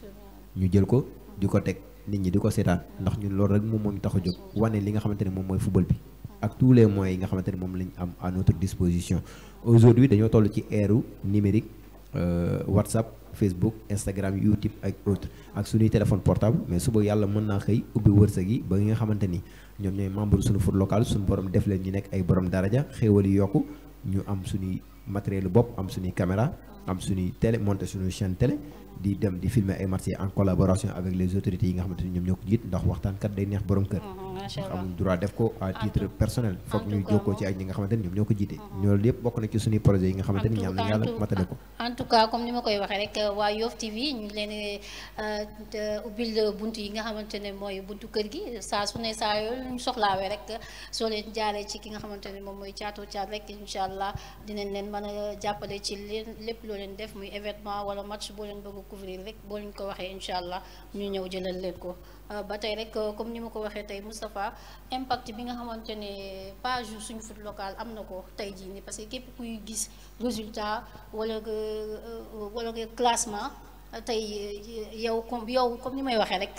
ñu jël ko di ko teg nit ñi di ko seetaan ndax ñun loolu rek moom moo ñu tax a jóg wane li nga xamante ni moom mooy football bi ak tous les moyens yi nga xamante ni moom lañ am à notre disposition aujourd'hui dañoo toll ci ère numérique WhatsApp Facebook Instagram YouTube ak autres ak suñuy téléphone portable mais suba yàlla mën naa xëy ubbi wërsëg yi ba nga xamante ni ñoom ñooy membre suñu foot local suñu borom def leen ñu nekk ay borom daraja xéewal yi yokku ñu am suñuy matériel bopp am suñuy caméra am suñuy télé monter suñuy chaîne télé di dem di filmer ay matchs en collaboration avec les autorités yi nga xamante ni ñoom ñoo ko jiit ndax waxtaankat day neex borom kër ndax amuñ droit def ko à titre personnel foog ñuy jokkoo ci ak ñi nga xamante ni ñoom ñoo ko jiite loolu yëpp bokk na ci suñuy projet yi nga xamante ni ñaan nañ yàlla matale ko en tout cas comme ni ma koy waxee rek waa Yoff TV ñu ngi leen ubbil buntu yi nga xamante ne mooy buntu kër gi saa su ne saa yoo ñu soxlaawee rek soo leen jaaree ci ki nga xamante ne moom mooy Thiatou Thiat rek incha allah dinañ leen mën a jàppale ci lépp loo leen def muy événement wala match boo leen bëgg a couvrir rek boo leen ko waxee incha allah ñu ñëw jëlal leen ko ba tey rek comme ni ma ko waxee tey Moustapha impact bi nga xamante ne page suñu foot local am na ko tey jii nii parce que képp kuy gis résultat wala nga classement tey yow comme ni may waxee rek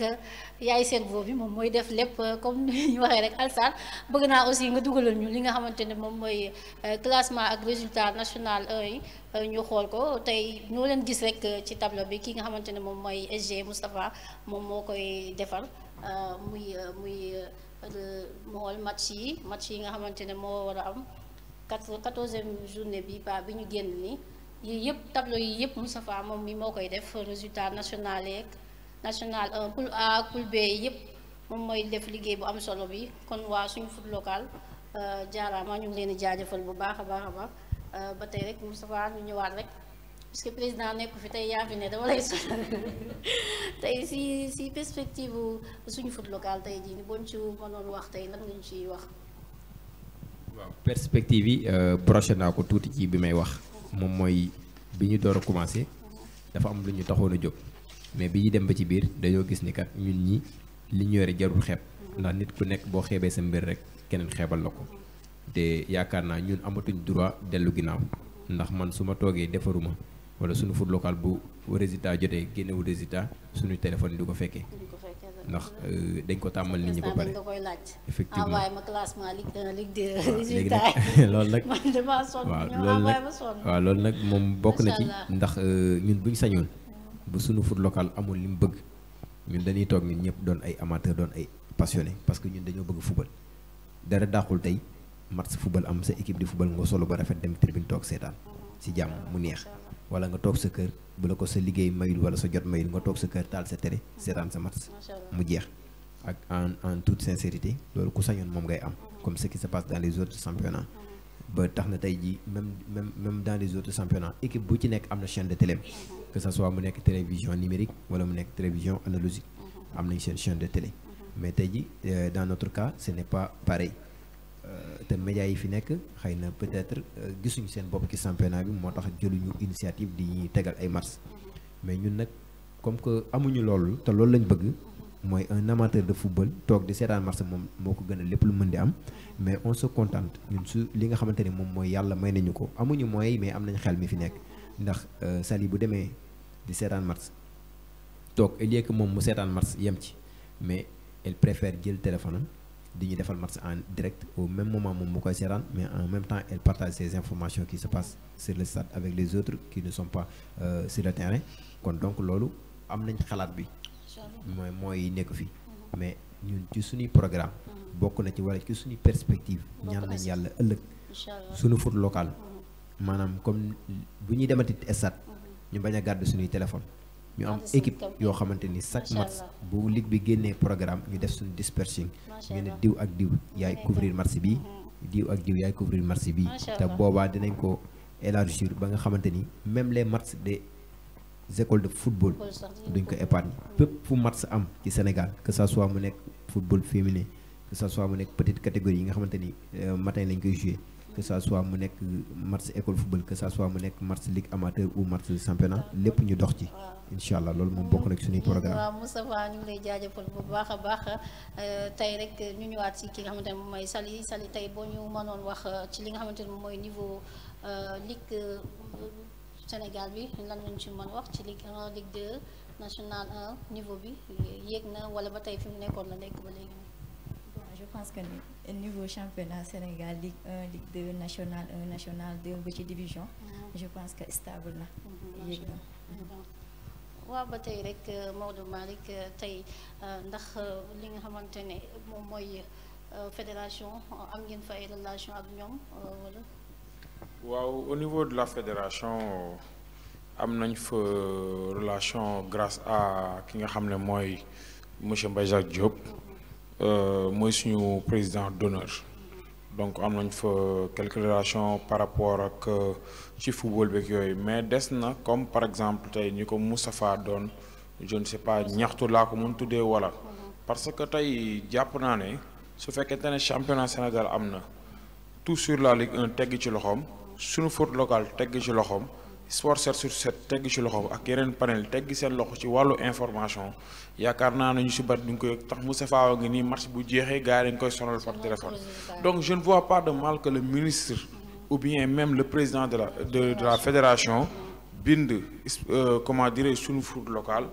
yaay seen boobu bi moom mooy def lépp comme ni ñu waxee rek Alsaan bëgg naa aussi nga dugalal ñu li nga xamante ne moom mooy classement ak résultat national 1 yi ñu xool ko tey ñoo leen gis rek ci tableau bi ki nga xamante ne moom mooy SG Moustapha moom moo koy defar muy mu xool match yi nga xamante ne moo war a am 14e journée bi bi ñu génn nii yii yëpp tableau yi yëpp Moustapha moom mi moo koy def résultat national yeeg national 1 poule A ak poule B yëpp moom mooy def liggéey bu am solo bi kon waa suñu foot local jaaraama ñu ngi leen di jaajëfal bu baax a baax a baax ba tey rek Moustapha ñu ñëwaat rek parce que président nekku fi tey yaa fi ne dama lay sonal tey si perspective suñu foot local tey jii ni boñ ci mënoon wax tey lan nga ñu ciy wax. waaw perspective yi broché naa ko tuuti ci bi may wax moom mooy bi ñu door a commencé dafa am lu ñu taxoon a jóg mais bi ñu dem ba ci biir dañoo gis ni kat ñun ñi li ñu yore jarul xeeb ndax nit ku nekk boo xeebee sa mbir rek keneen xeebal la ko te yaakaar naa ñun amatuñ droit dellu ginnaaw ndax man su ma toogee defaruma wala suñu foot local bu résultat jotee génnewul résultat suñu téléphone du ko fekkee ndax dañ ko tàmmal nit ñi ba pare effectivement envoyé ma classement Ligue 1 Ligue 2 léegi résultat nag loolu nag man damaa sonn waaw ñu loolu envoyé nag ma sonn waaw loolu nag moom bokk na ci Macha Allah. ndax ñun buñ sañoon bu suñu foot local amul li mu bëgg ñun dañuy toog ñun ñëpp doon ay amateur doon ay passionné parce que ñun dañoo bëgg football dara daaxul tey match football am sa équipe di football nga solo ba rafet dem tribune toog seetaan si jàmm mu neex wala nga toog sa kër bu la ko sa liggéey mayul wala sa jot mayul nga toog sa kër taal sa télé seetaan sa match Macha Allah. mu jeex ak en toute sincérité loolu ku sañoon moom ngay am comme ce qui se passe dans les autres championnats ba tax na tey jii même dans les autres championnats équipe bu ci nekk am na chaîne de télé que ça soit mu nekk télévision numérique wala mu nekk télévision analogique am nañ seen chaîne de télé mais tey jii dans notre cas ce n'est pas pareil te médias yi fi nekk xëy na peut-être gisuñu seen bopp ci championnat bi moo tax jëluñu initiative di ñuy tegal ay match mais ñun nag comme que amuñu loolu te loolu lañ bëgg mooy un amateur de football toog di seetaan match moom moo ko gën a lépp lu mën di am mais on se contente ñun su li nga xamante ni moom mooy yàlla may nañu ko amuñu mooy mais am nañ xel mi fi nekk ndax Sali bu demee di seetaan match toog au lieu que moom mu seetaan match yem ci mais elle préfère jël téléphone am di ñu defal match en direct au même moment moom mu koy seetaan mais en même temps elle partage ces informations qui se passent sur le stade avec les autres qui ne sont pas sur le terrain kon donc loolu am nañ xalaat bi mooy nekk fii mais ñun ci suñuy programme bokk na ci wala ci suñuy perspective ñaan nañ yàlla ëllëg suñu foot local maanaam comme bu ñuy demati stade ñu bañ a gàddu suñuy téléphone ñu am équipe yoo xamante ni chaque match bu ligue bi génnee programme ñu def suñu dispersing ñu ne diw ak diw yaay couvrir match bi diw ak diw yaay couvrir match bi te boobaa dinañ ko élargir ba nga xamante ni même les matchs des écoles de football duñ ko épargne fépp fu match am ci Sénégal que ça soit mu nekk football féminin que ça soit mu nekk petite catégorie yi nga xamante ni matin lañ koy jouer que ça soit mu nekk match école football que ça soit mu nekk match ligue amateur ou match championnat lépp ñu dox ci incha allah loolu moom bokk na ci suñuy programme. waaw Moustapha ñu ngi lay jaajëfal bu baax a baax tey rek ñu ñëwaat ci ki nga xamante ne moom mooy Sali tey boo ñu mënoon wax ci li nga xamante ne moom mooy niveau ligue Sénégal bi lan lañ ci mën wax ci ligue 1 ligue 2 national 1 niveau bi yéeg na wala ba tey fi mu nekkoon la nekk ba léegi. Je pense que niveau championnat Sénégal Ligue 1 Ligue 2 national 1 national 2 ba ci division je pense que stable na yéeg na waaw ba tey rek Maodo Malick tey ndax li nga xamante ne moom mooy fédération am ngeen fa ay relation ak ñoom wala waaw au niveau de la fédération am nañ fa relation grâce à ki nga xam ne mooy monsieur Mbaye Jacques Diop mooy suñu président d'honneur donc am nañ fa quelques relations par rapport ak ci football beeg yooyu mais des na comme par exemple tey ñu ko Moustapha doon je ne sais pas ñaxtu laa ko mën tuddee wala parce que tey jàpp naa ne su fekkente ne championnat Sénégal am na tout sur la Ligue 1 tegg ci loxoom suñu foot local tegg ci loxoom sport 7 sur 7 tegg ci loxoom ak yeneen panel tegg seen loxo ci wàllu information yaakaar naa ne ñu si bari duñ koy tax Moustapha wa ngi nii match bu jeexee gars yi dañ koy sonal par téléphone donc je ne vois pas de mal que le ministre ou bien même le président de la fédération bind comment dire suñu foot local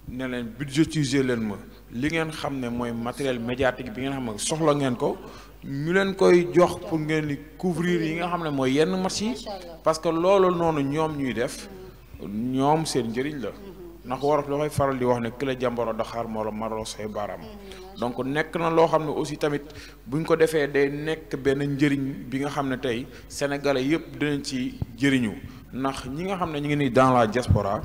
ne leen budgétiser leen ma li ngeen xam ne mooy matériel médiatique bi ngeen xam ne soxla ngeen ko ñu leen koy jox pour ngeen di couvrir yi nga xam ne mooy yenn match yi parce que loolu noonu ñoom ñuy def ñoom seen njëriñ la ndax wolof dafay faral di wax ne ki la jàmbaro daxaar moo la maroo say baaraam donc nekk na loo xam ne aussi tamit buñ ko defee day nekk benn njëriñ bi nga xam ne tey sénégalais yëpp dinañ ci jëriñu ndax ñi nga xam ne ñu ngi nii dans la diaspora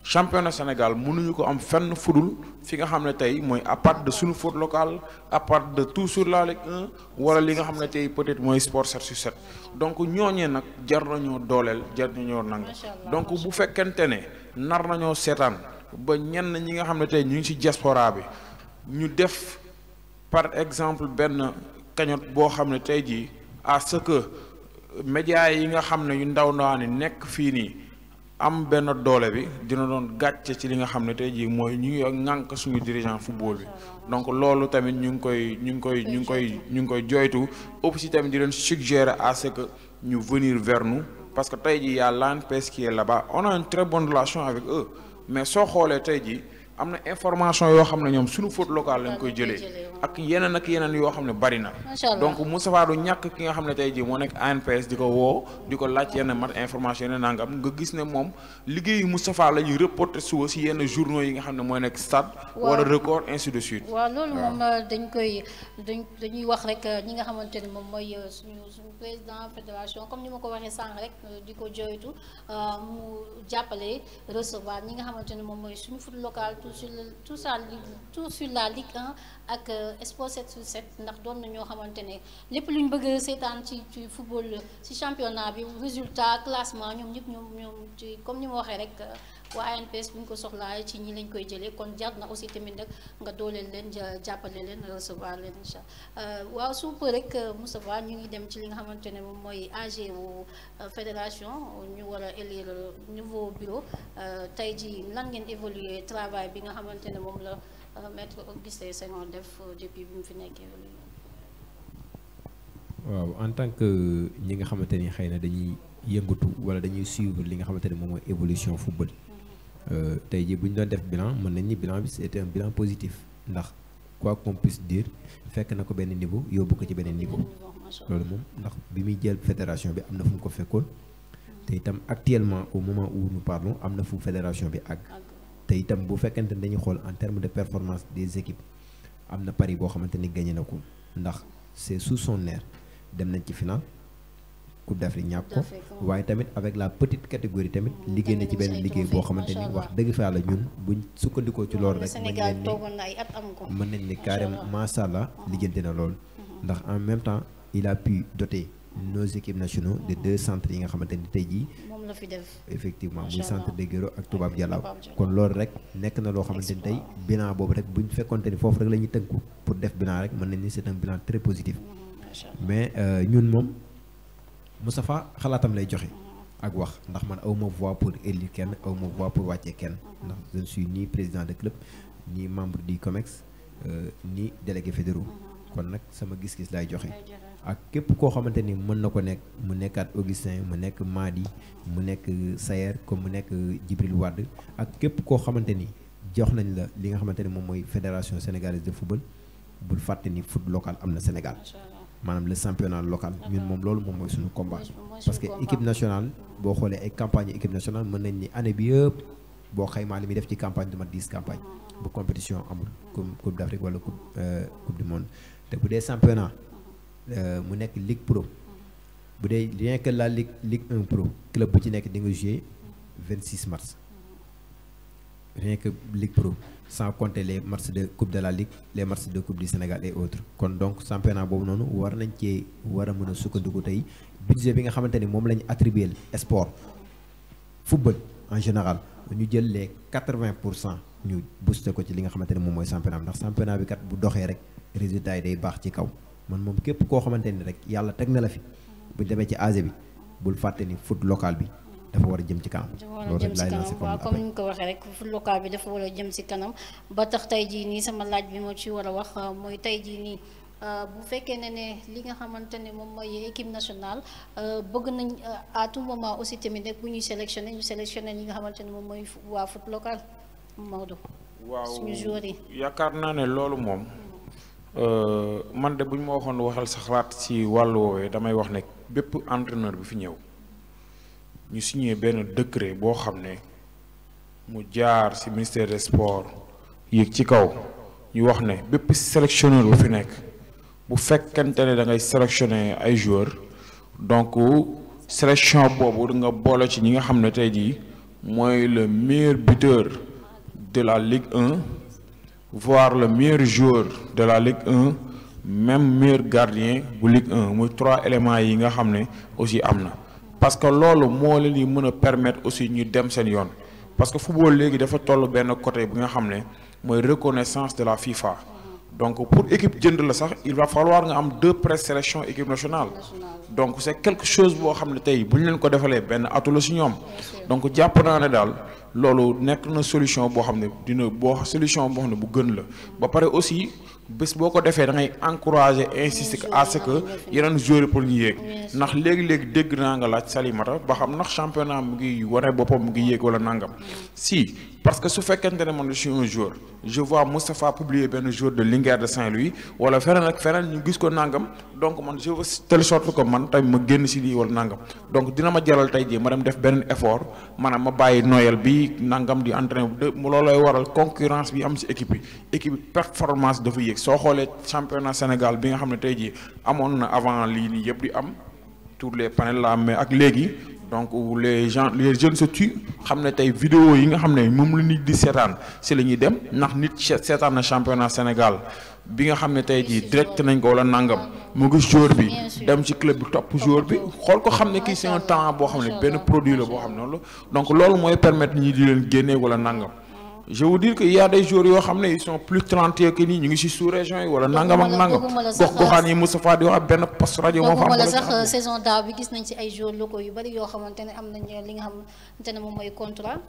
championnat Sénégal mënuñu ko am fenn fudul fi nga xam ne tey mooy à part de suñu foot local à part de tout sur la Ligue 1 wala li nga xam ne tey peut-être mooy sport 7 sur 7 donc ñooñee nag jar nañoo dooleel jar nañoo nang donc bu fekkente ne nar nañoo seetaan ba ñenn ñi nga xam ne tey ñu ngi ci diaspora bi ñu def par exemple benn cagnotte boo xam ne tey jii à ce que médias yi nga xam ne yu ndaw ndawaan nekk fii nii am benn doole bi dina doon gàcce ci li nga xam ne tey jii mooy ñu ngi ŋànk suñu dirigeant football bi donc loolu tamit ñu ngi koy joytu aussi tamit di leen suggérer à ce que ñu venir vers nous parce que tey jii y a l'ANPS qui est là-bas on a une très bonne relation avec eux mais soo xoolee tey jii am na information yoo xam ne ñoom suñu foot local lañ koy jëlee ak yeneen yoo xam ne bari na donc Moustapha du ñàkk ki nga xam ne tey jii moo nekk ANPS di ko woo di ko laaj yenn mat information yenn nangam nga gis ne moom liggéeyu Moustapha la ñuy reporter suba si yenn journaux yi nga xam ne mooy nekk stade wala record ainsi de suite waaw loolu moom dañuy wax rek ñi nga xamante ne moom mooy suñu président fédération comme ni ma ko waxee sànq rek di ko joytu mu jàppale recevoir ñi nga xamante ne moom mooy suñu foot local tout sur la Ligue 1 ak sport 7 sur 7 ndax doon na ñoo xamante ne lépp lu ñu bëgg a seetaan ci football ci championnat bi résultat classement ñoom ñëpp ñoom ci comme ni ma waxee rek waa ANPS bu ñu ko soxlaa ci ñi lañ koy jëlee kon jar na aussi tamit nag nga dooleel leen jàppale leen recevoir leen incha allah waaw suup rek Moustapha ñu ngi dem ci li nga xamante ne moom mooy AG wu fédération ñu war a élire nouveau bureau tey ji lan ngeen évoluer travail bi nga xamante ne moom la maître Augustin Senghor def depuis bi mu fi nekkee. waaw en tant que ñi nga xamante ni xëy na dañuy yëngatu wala dañuy suivre li nga xamante ni moom mooy évolution football tey jii bu ñu doon def bilan mën nañ ni bilan bi c'était un bilan positif ndax quoi qu'on puisse dire fekk na ko benn niveau yóbbu ko ci beneen niveau loolu moom ndax bi muy jël fédération bi am na fu mu ko fekkoon te itam actuellement au moment où nous parlons am na fu fédération bi àgg te itam bu fekkente ne dañuy xool en termes de performance des équipes am na pari boo xamante ni gagné na ko ndax c'est sous son air dem nañ ci final Coupe d'Afrique ñàkk ko waaye tamit avec la petite catégorie tamit liggéey na ci benn liggéey boo xamante ni wax dëgg fa yàlla ñun buñ sukkandikoo ci loolu rek mën nañ ni carrément macha allah lijjanti na loolu ndax en même temps il a pu doter nos équipes nationaux de 2 centres yi nga xamante ni tey jii moom la fi def effectivement muy centre de Guéro ak Toubab Dialaw kon loolu rek nekk na loo xamante ni tey bilan boobu rek buñ fekkonte ni foofu rek la ñuy tënku pour def bilan rek mën nañ ni c'est un bilan très positif mais ñun moom Moustapha xalaatam lay joxe ak wax ndax man awma voix pour élire kenn awma voix pour wàccee kenn ndax je ne suis ni président de club ni membre du COMEX ni délégué fédéraux kon nag sama gis-gis lay joxe ak képp koo xamante ni mën na ko nekk mu nekkaat Augustin mu nekk Madi mu nekk Sayer comme mu nekk Djibril Wade ak képp koo xamante ni jox nañ la li nga xamante ni moom mooy fédération sénégalaise de football bul fàtte ni foot local am na Sénégal maanaam le championnat local ñun moom loolu moom mooy suñu combat parce que équipe nationale boo xoolee ay campagne équipe nationale mën nañ ni année bi yëpp boo xaymaa li muy def ci campagne du mat 10 campagne bu compétition amul comme Coupe d'Afrique wala coupe du monde te bu dee championnat mu nekk Ligue Pro bu dee rien que la Ligue 1 Pro club bu ci nekk di nga jouer 26 matchs rien que Ligue Pro sans compter les matchs de Coupe de la Ligue les matchs de Coupe du Sénégal et autres kon donc championnat boobu noonu war nañ cee war a mën a sukkandiku tey budget bi nga xamante ni moom la ñu attribué sport football en général ñu jël les 80% ñu booster ko ci li nga xamante ni moom mooy championnat ndax championnat bi kat bu doxee rek résultat yi day baax ci kaw man moom képp koo xamante ni rek yàlla teg na la fi bu demee ci AG bi bul fàtte ni foot local bi dafa war a jëm ci kanam. loolu rek laay lancé comme ni ñu ko waxee rek foot local bi dafa war a jëm ci kanam ba tax tey jii nii sama laaj bi moo ci war a wax mooy tey jii nii bu fekkee ne li nga xamante ne moom mooy équipe nationale bëgg nañ à tout moment aussi tamit rek bu ñuy sélectionné ñu sélectionné li nga xamante ne moom mooy waa foot local Maodo. waaw suñu joueurs yi. yaakaar naa ne loolu moom man de bu ñu ma waxoon waxal sa xalaat ci wàllu woowee damay wax ne bépp entraîneur bi fi ñëw. ñu signé benn décret boo xam ne mu jaar ci ministère des sports yéeg ci kaw ñu wax ne bépp sélectionneur bu fi nekk bu fekkente ne da ngay sélectionner ay joueurs donc sélection boobu da nga boole ci ñi nga xam ne tey jii mooy le meilleur buteur de la Ligue 1 voire le meilleur joueur de la Ligue 1 même meilleur gardien bu Ligue 1 muy 3 éléments yi nga xam ne aussi am na. parce que loolu moo leen di mën a permettre aussi ñu dem seen yoon parce que football léegi dafa toll benn côté bi nga xam ne mooy reconnaissance de la FIFA donc pour équipe jënd la sax il va falloir nga am 2 présélections équipe nationale donc c'est quelque chose boo xam ne tey bu ñu leen ko defalee benn atu la si ñoom donc jàpp naa ne daal loolu nekk na solution boo xam ne solution boo xam ne bu gën la ba pare aussi bés boo ko defee da ngay encourager insister à ce que yeneen joueurs pour ñu yéeg ndax léegi-léegi dégg naa nga laaj Salimata ba xam ndax championnat mu ngi wane boppam mu ngi yéeg wala nangam si parce que su fekkente ne man je suis un joueur je vois Moustapha publier benn joueur de Linguère de Saint-Louis wala feneen ak feneen ñu gis ko nangam donc man je veux telle sorte que man tamit ma génn si lii wala nangam donc dina ma jaral tey jii ma dem def benn effort maanaam ma bàyyi noyal bi nangam di entraîner mu loolooy waral concurrence bi am si équipe bi performance dafa yéeg soo xoolee championnat Sénégal bi nga xam ne tey jii amoon na avant lii nii yëpp di am tous les panels la mais ak léegi donc les jeunes se tuent xam ne tey vidéo yi nga xam ne moom la nit di seetaan si la ñuy dem ndax nit seetaan na championnat Sénégal bi nga xam ne tey jii direct nañ ko wala nangam mu gis joueur bi dem ci club bi topp joueur bi xool ko xam ne kii c'est un talent boo xam ne benn produit la boo xam ne noonu la donc loolu mooy permettre ñi di leen génnee wala nangam. je veux dire que y a des joueurs yoo xam ne ils sont plus talentueux que nii ñu ngi ci sous-région yi wala nangam ak nangam gox-goxaan yi Moustapha di wax benn poste rajo moo fa am. wala sax saison daaw bi gis nañ ci ay joueurs locaux yu bari yoo xamante ne am nañ li nga xamante ne moom mooy contrat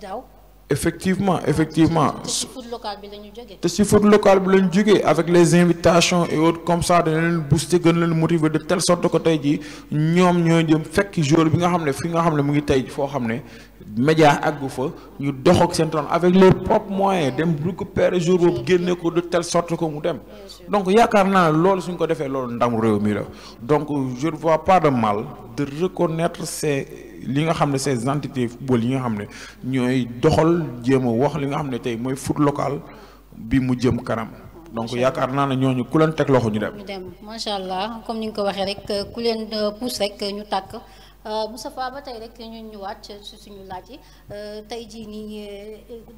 daaw. effectivement ci foot local bi la ñu jógee. te si foot local bi la ñu jógee avec les invitations et autres comme ça dañ leen booster gën leen motiver de telle sorte que tey jii ñoom ñooy jëm fekk joueur bi nga xam ne fi nga xam ne mu ngi tey foo xam ne média àggu fa ñu dox ak seen tool avec leurs propres moyens dem récupérer joueur boobu génne ko de telle sorte que mu dem. donc yaakaar naa ne loolu suñ ko defee loolu ndamu réew mi la donc je ne vois pas de mal de reconnaître li nga xam ne ces entités football yi nga xam ne ñooy doxal jéem a wax li nga xam ne tey mooy foot local bi mu jëm kanam. donc yaakaar naa ne ñooñu ku leen teg loxo ñu dem. ñu dem macha allah comme ni nga ko waxee rek ku leen pousse rek ñu tàkk. Moustapha ba tey rek ñu ñëwaat ci suñu laaj yi tey jii nii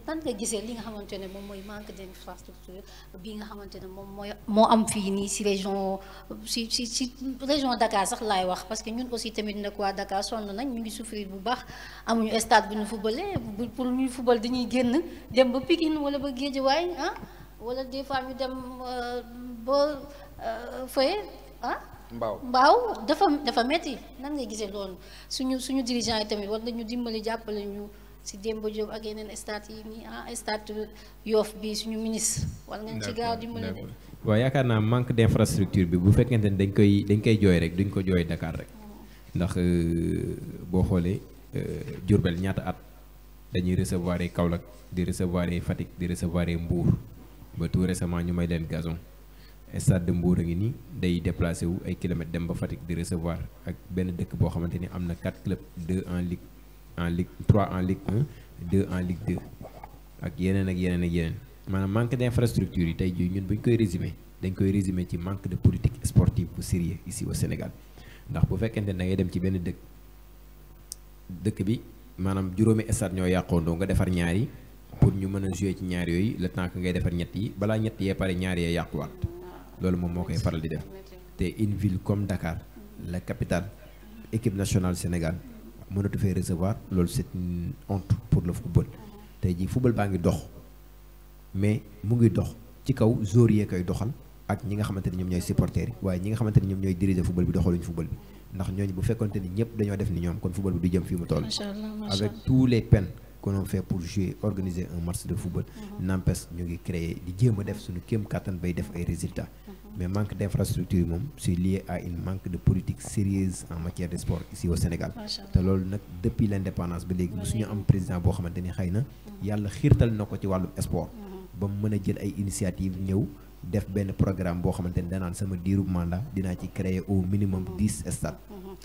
nan nga gisee li nga xamante ne moom mooy manque d'infrastructure bi nga xamante ne moom moo am fii nii ci région ci région Dakar sax laay wax parce que ñun aussi tamit nag waa Dakar sonn nañ ñu ngi souffrir bu baax amuñu stade bu ñu fubalee pour ñuy fubal dañuy génn dem ba Pikine wala ba Guédiawaye wala des fois ñu dem ba fëye mbaaw dafa metti nan ngay gisee loolu suñu dirigeant yi tamit war nañu dimbali jàppale ñu si Demba Diop ak yeneen stade yi nii stade Yoff bi suñu ministre war nga ci gaaw dimbali de. waaw yaakaar naa manque d'infrastructure bi bu fekkente ne dañ koy jooy rek duñ ko jooy Dakar rek ndax boo xoolee Diourbel ñaata at dañuy recevoir Kaolack di recevoir Fatick di recevoir Mbour ba tout récemment ñu may leen gazon. stade de Mbour a ngi nii day déplacé wu ay kilomètres dem ba Fatick di recevoir ak benn dëkk boo xamante ni am na 4 clubs 2 en Ligue 3 en Ligue 1 2 en Ligue 2 ak yeneen maanaam manque d'infrastructure yi tey jii ñun bu ñu koy résumer dañ koy résumer ci manque de politique sportive bu sérieux ici au Sénégal ndax bu fekkente ne da ngay dem ci benn dëkk bi maanaam juróomi stade ñoo yàqoondoo nga defar ñaar yi pour ñu mën a jouer ci ñaar yooyu le temps que ngay defar ñett yi balaa ñett yee pare ñaar yee yàquwaat. loolu moom moo koy faral di def te une ville comme Dakar la capitale équipe nationale Sénégal mënatu fee recevoir loolu c'est une honte pour le football tey jii football baa ngi dox mais mu ngi dox ci kaw joueurs yee koy doxal ak ñi nga xamante ni ñoom ñooy supporters yi waaye ñi nga xamante ni ñoom ñooy diriger football bi doxaluñu football bi ndax ñooñu bu fekkonte ni ñëpp dañoo def ni ñoom kon football bi du jëm fii mu toll avec tous les peines qu'on a fait pour jouer organiser un match de football n'empêche ñu ngi créer di jéem a def suñu kéem kattan bay def ay résultats mais manque d'infrastructure moom c'est lié à une manque de politique sérieuse en matière de sport ici au Sénégal te loolu nag depuis l'indépendance ba léegi musuñu am président boo xamante ni xëy na yàlla xiirtal na ko ci wàllu sport ba mu mën a jël ay initiative ñëw def benn programme boo xamante ni danaan sama diiru mandat dinaa ci créer au minimum 10 stades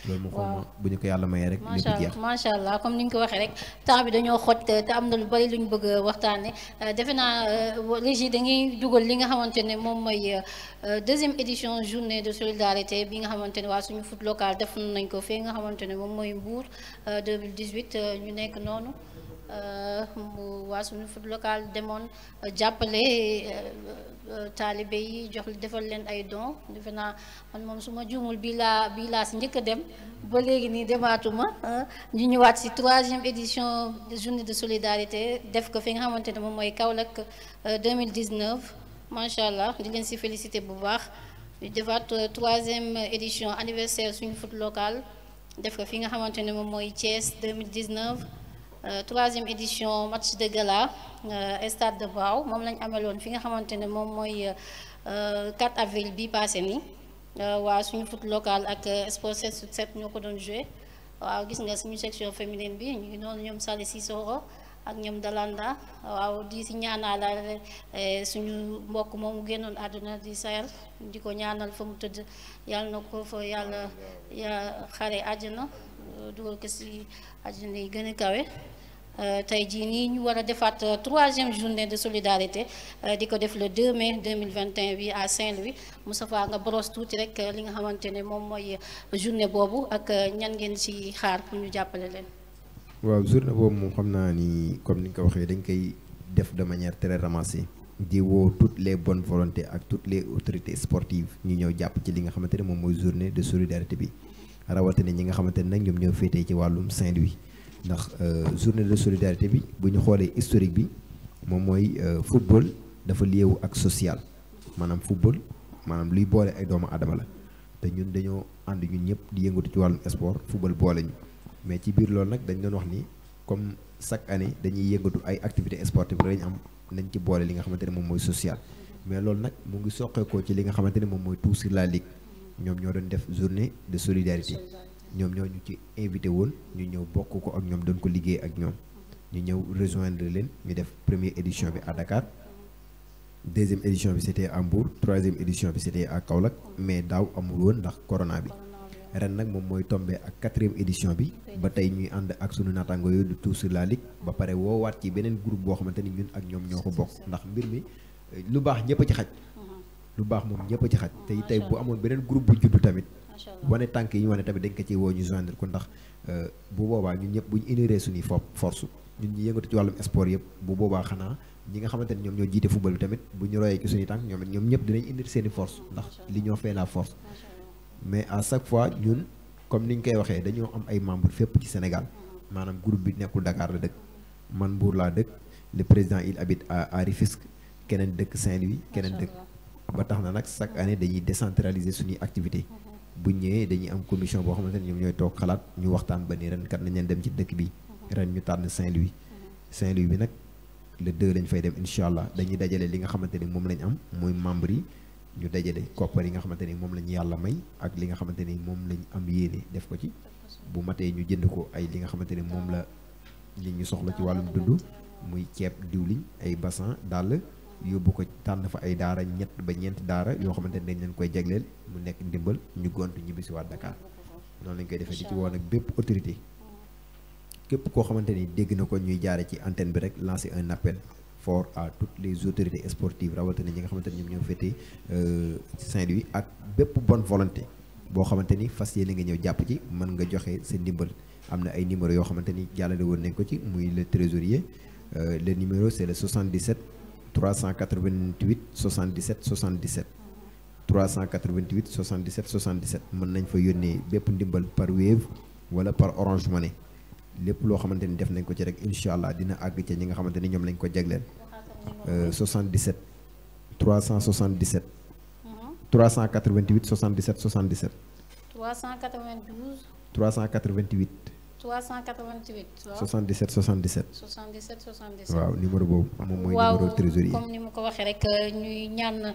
loolu moom xam bu ñu ko yàlla mayee rek lépp jeex macha allah comme ni ñu ko waxee rek temps bi dañoo xoj te am na lu bari lu ñu bëgg a waxtaane defe naa léegi dañuy dugal li nga xamante ne moom mooy deuxième édition journée de solidarité bi nga xamante ne waa suñu foot local def nañ ko fii nga xamante ne moom mooy Mbour 2018 ñu nekk noonu waa suñu foot local demoon jàppale taalibe yi jox defal leen ay dons defe naa man moom su ma juumul bii laa si njëkk a dem ba léegi nii demaatuma ñu ñëwaat si 3e édition journée de solidarité def ko fi nga xamante ne moom mooy Kaolack 2019 macha allah di leen si félicité bu baax di defaat 3e édition anniversaire suñu foot local def ko fi nga xamante ne moom mooy Thiès 2019 3e édition match de gala stade de Mbao moom lañ ameloon fi nga xamante ne moom mooy 4 avril bi passé ni waa suñu foot local ak sport 7/7 ñoo ko doon joué waaw gis nga suñu section féminine bi ñu ngi noonu ñoom Sali Sissoko ak ñoom Dalanda waaw di si ñaanal suñu mbokk moomu génnoon àdduna di Sahel di ko ñaanal fa mu tëdd yàlla na ko fa yàlla xare àjjana dugal ko si àjjana yi gën a kawe tey jii nii ñu war a defaat 3e journée de solidarité di ko def le 2 mai 2021 bi à Saint-Louis Moustapha nga brosse tuuti rek li nga xamante ne moom mooy journée boobu ak ñan ngeen ci xaar pour ñu jàppale leen. waaw journée boobu moom xam naa ni comme ni nga ko waxee dañ koy def de manière très ramassée di woo toutes les bonnes volontés ak toutes les autorités sportives ñu ñëw jàpp ci li nga xamante ne moom mooy journée de solidarité bi rawatina ñi nga xamante ne nag ñoom ñoo féetee ci wàllum Saint-Louis. ndax journée de solidarité bi bu ñu xoolee historique bi moom mooy football dafa liewu ak social maanaam football maanaam luy boole ay doomu aadama la te ñun dañoo ànd ñun ñëpp di yëngatu ci wàllum sport football boole ñu mais ci biir loolu nag dañ doon wax ni comme chaque année dañuy yëngatu ay activités sportives lañ am nañ ci boole li nga xamante ne moom mooy social mais loolu nag mu ngi soqeekoo ci li nga xamante ne moom mooy tout sur la ligue ñoom ñoo doon def journée de solidarité ñoom ñoo ñu ci invité woon ñu ñëw bokk ko ak ñoom doon ko liggéey ak ñoom ñu ñëw rejoindre leen ñu def première édition bi à Dakar deuxième édition bi c'était à Mbour troisième édition bi c'était à Kaolack mais daaw amul woon ndax corona bi ren nag moom mooy tombé ak quatrième édition bi ba tey ñuy ànd ak sunu naataango yooyu du tout sur la ligue ba pare woowaat ci beneen groupe boo xamante ni ñun ak ñoom ñoo ko bokk ndax mbir mi lu baax ñëpp a ci xaj lu baax moom ñëpp a ci xaj tey bu amoon beneen groupe bu juddu tamit wane tànk yi ñu wane tamit dañ ko ci woo ñu joindre ko ndax bu boobaa ñun ñëpp bu ñu uniree suñuy force ñun ñu yëngatu ci wàllum sport yëpp bu boobaa xanaa ñi nga xamante ne ñoom ñoo jiite football bi tamit bu ñu royee ci suñuy tànk ñoom ñëpp dinañ indi seeni force ndax li ñoo fait la force mais à chaque fois ñun comme ni ñu koy waxee dañoo am ay membres fépp ci Sénégal maanaam groupe bi nekkul Dakar la dëkk man Mbour laa dëkk le président il habite à Rufisque keneen dëkk Saint-Louis keneen dëkk ba tax na nag chaque année dañuy décentraliser suñuy activité bu ñëwee dañuy am commission boo xamante ne ñoom ñooy toog xalaat ñu waxtaan ba ni ren kat nañ leen dem ci dëkk bi ren ñu tànn Saint-Louis bi nag le 2 lañ fay dem incha allah dañuy dajale li nga xamante ni moom lañ am muy membre yi ñu dajale koppar yi nga xamante ni moom lañu yàlla may ak li nga xamante ni moom lañ am yéene def ko ci bu matee ñu jënd ko ay li nga xamante ni moom la nit ñu soxla ci wàllum dund muy ceeb diwliñ ay bassin dàll yóbbu ko tànn fa ay daara ñett ba ñeenti daara yoo xamante ni dañ leen koy jagleel mu nekk ndimbal ñu gontu ñibbisi waat Dakar noonu lañ koy defee di ci woon ak bépp autorité képp koo xamante ni dégg na ko ñuy jaare ci antenne bi rek lancer un appel fort à toutes les autorités sportives rawatina ñi nga xamante ni ñoom ñoo féetee Saint-Louis ak bépp bonne volonté boo xamante ni fas yéene nga ñëw jàpp ci mën nga joxe sa ndimbal am na ay numéro yoo xamante ni jàllale woon nañ ko ci muy le trésorier le numéro c'est le 77 388 77 77 388 77 77 mën nañ fa yónnee bépp ndimbal par Wave wala par Orange Money lépp loo xamante ni def nañ ko ci rek incha allah dina àgg ca ñi nga xamante ni ñoom lañ ko jagleel 77 377 388 77 77 392 388 388 77 77 77 77 waaw numéro boobu moom mooy numéro trésorier comme ni mu ko waxee rek ñuy ñaan